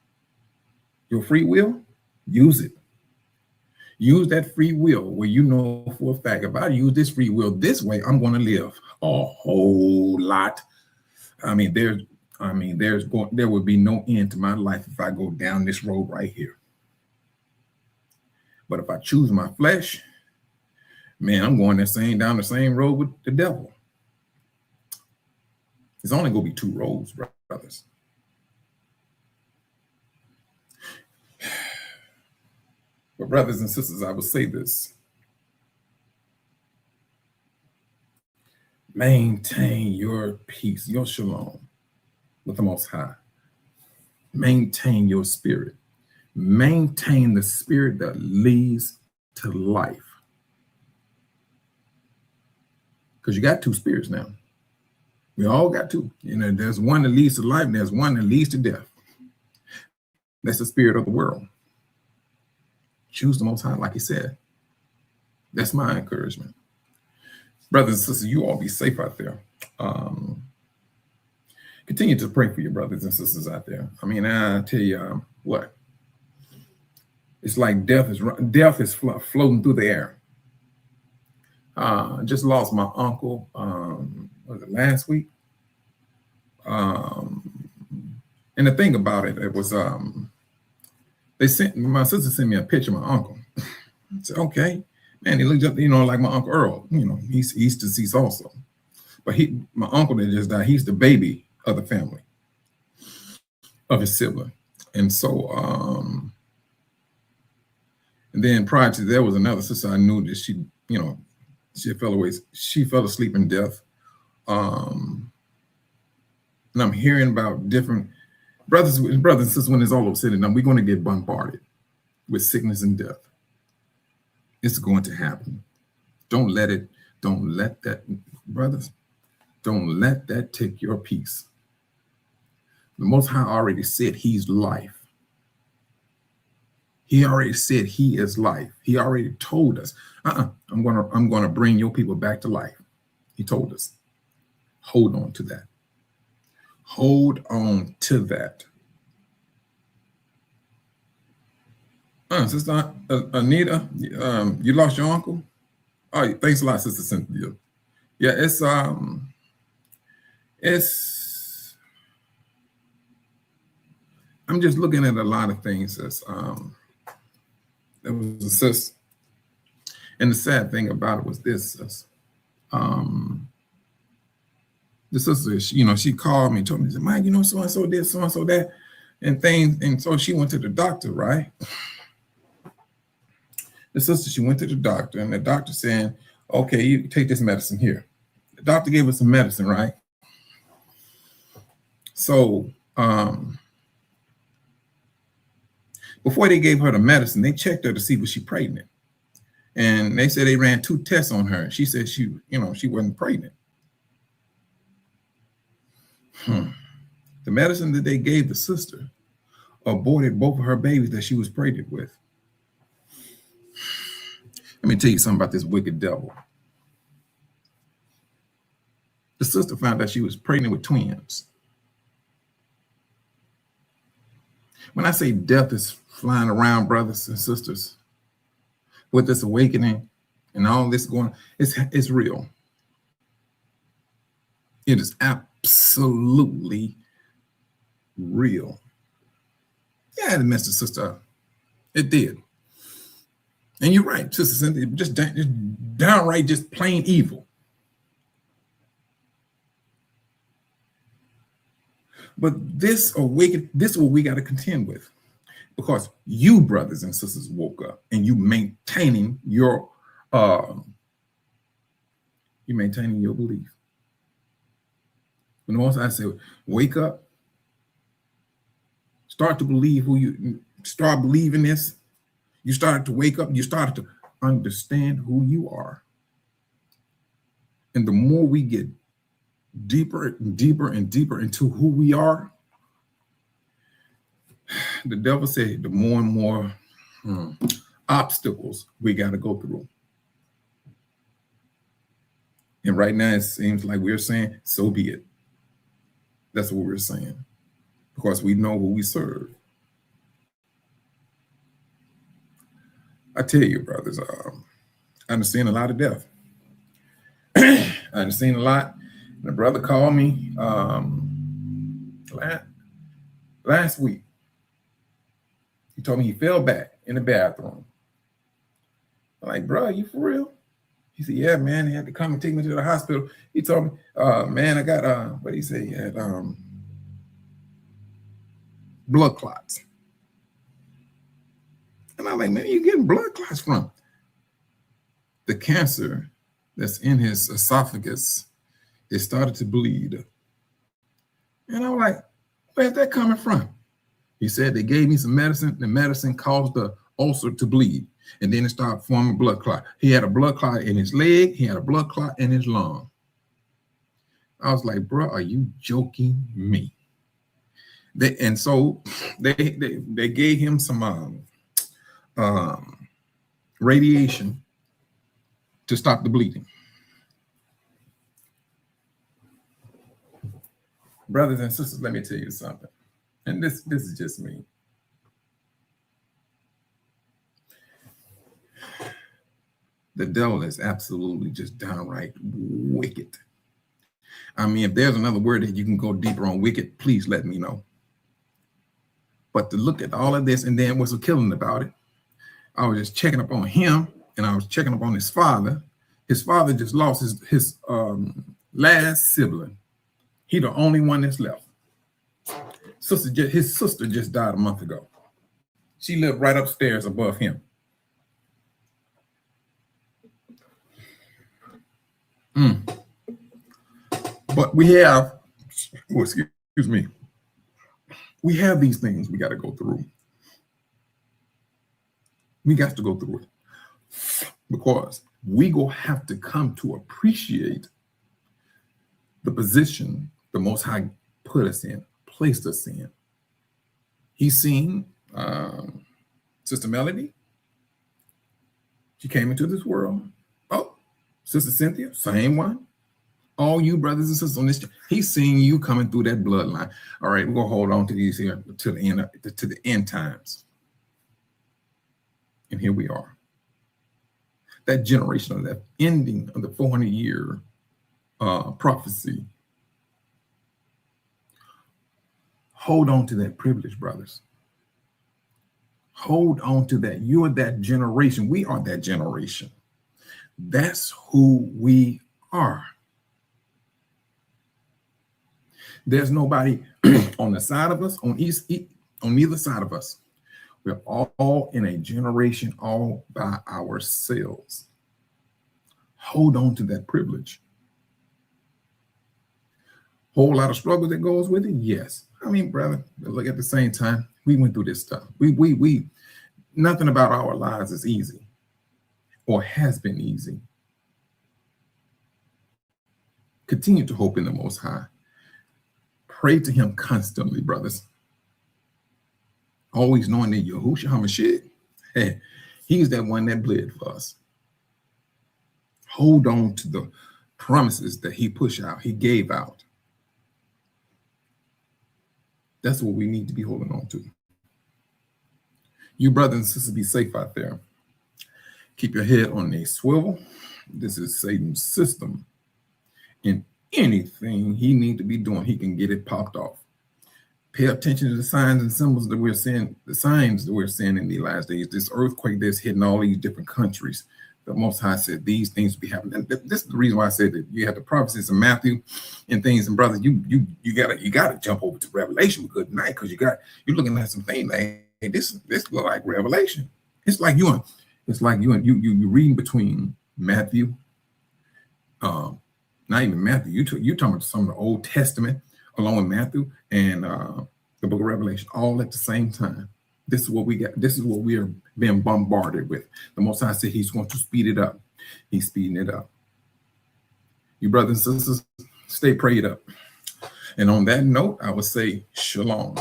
Your free will, use it. Use that free will where you know for a fact, if I use this free will this way, I'm going to live a whole lot. I mean, there would be no end to my life if I go down this road right here. But if I choose my flesh, man, I'm going down the same road with the devil. It's only going to be two roads, brothers. But brothers and sisters, I will say this. Maintain your peace, your shalom with the Most High. Maintain your spirit. Maintain the spirit that leads to life. Because you got two spirits now. We all got two. You know, there's one that leads to life, and there's one that leads to death. That's the spirit of the world. Choose the Most High, like he said. That's my encouragement. Brothers and sisters, you all be safe out there. Continue to pray for your brothers and sisters out there. I mean, I tell you what, it's like death is floating through the air. Just lost my uncle, was it last week? And the thing about it, it was my sister sent me a picture of my uncle. I said, okay, man, he looked up, like my Uncle Earl. He's deceased also. But my uncle that just died, he's the baby of the family, of his sibling. And so, and then prior to there was another sister I knew that she fell asleep in death. And I'm hearing about different brothers and sisters, when it's all over said and done, we're going to get bombarded with sickness and death. It's going to happen. Don't let that, brothers, don't let that take your peace. The Most High already said he's life. He already said he is life. He already told us, I'm gonna bring your people back to life. He told us. Hold on to that. Hold on to that. Sister Anita, you lost your uncle? Oh, thanks a lot, Sister Cynthia. Yeah, I'm just looking at a lot of things as there was a sis, and the sad thing about it was this, sis. The sister, she called me, told me, Mike, so and so this, so and so that, and things, and so she went to the doctor, right? The sister, she went to the doctor, and the doctor saying, okay, you take this medicine here. The doctor gave us some medicine, right? So before they gave her the medicine, they checked her to see was she pregnant. And they said they ran 2 tests on her. She said she wasn't pregnant. The medicine that they gave the sister aborted both of her babies that she was pregnant with. Let me tell you something about this wicked devil. The sister found out she was pregnant with twins. When I say death is flying around, brothers and sisters, with this awakening and all this going, it's real. It is absolutely real. Yeah, it messed the sister up. It did. And you're right, Sister Cynthia, just downright, just plain evil. But this is what we got to contend with, because you, brothers and sisters, woke up and you maintaining your belief. When the Most High said, wake up, start to believe start believing this. You started to wake up, you started to understand who you are. And the more we get deeper and deeper and deeper into who we are, the devil said the more and more obstacles we got to go through. And right now it seems like we're saying, so be it. That's what we're saying, because we know who we serve. I tell you, brothers, I understand a lot of death. I understand a lot. And a brother called me. last week. He told me he fell back in the bathroom. I'm like, bro, you for real? He said, yeah, man. He had to come and take me to the hospital. He told me, man, I got, what did he say? He had blood clots. And I'm like, man, you getting blood clots from? The cancer that's in his esophagus, it started to bleed. And I'm like, where's that coming from? He said they gave me some medicine. The medicine caused the ulcer to bleed. And then it started forming blood clot. He had a blood clot in his leg. He had a blood clot in his lung. I was like, bro, are you joking me? So they gave him some radiation to stop the bleeding. Brothers and sisters, let me tell you something. And this is just me. The devil is absolutely just downright wicked. I mean, if there's another word that you can go deeper on wicked, please let me know. But to look at all of this, and then what's so killing about it, I was just checking up on him, and I was checking up on his father. His father just lost his last sibling. He the only one that's left. His sister just died a month ago. She lived right upstairs above him. But we have, excuse me, we have these things we got to go through. We got to go through it because we go have to come to appreciate the position the Most High put us in, placed us in. He's seen Sister Melody. She came into this world. Oh, Sister Cynthia, same one. All you brothers and sisters on this, he's seeing you coming through that bloodline. All right, we're gonna hold on to these here to the end times. And here we are. That generation of that ending of the 400-year prophecy. Hold on to that privilege, brothers. Hold on to that. You are that generation. We are that generation. That's who we are. There's nobody on the side of us, on either side of us. We're all in a generation all by ourselves. Hold on to that privilege. Whole lot of struggle that goes with it, yes. I mean, brother, look, at the same time, we went through this stuff. We nothing about our lives is easy or has been easy. Continue to hope in the Most High. Pray to him constantly, brothers. Always knowing that Yahushua HaMashiach, hey, he's that one that bled for us. Hold on to the promises that he pushed out, he gave out. That's what we need to be holding on to. You brothers and sisters, be safe out there. Keep your head on a swivel. This is Satan's system. And anything he need to be doing, he can get it popped off. Pay attention to the signs and symbols that we're seeing, the signs that we're seeing in the last days. This earthquake that's hitting all these different countries. The Most High said these things will be happening. And this is the reason why I said that you have the prophecies of Matthew and things. And brothers, you gotta jump over to Revelation good night, because you're looking at some things like, hey, this look like Revelation. It's like you reading between Matthew, not even Matthew. You talking about some of the Old Testament along with Matthew and the book of Revelation all at the same time. This is what we got. This is what we are being bombarded with. The Most High said he's going to speed it up. He's speeding it up. You brothers and sisters, stay prayed up. And on that note, I would say shalom.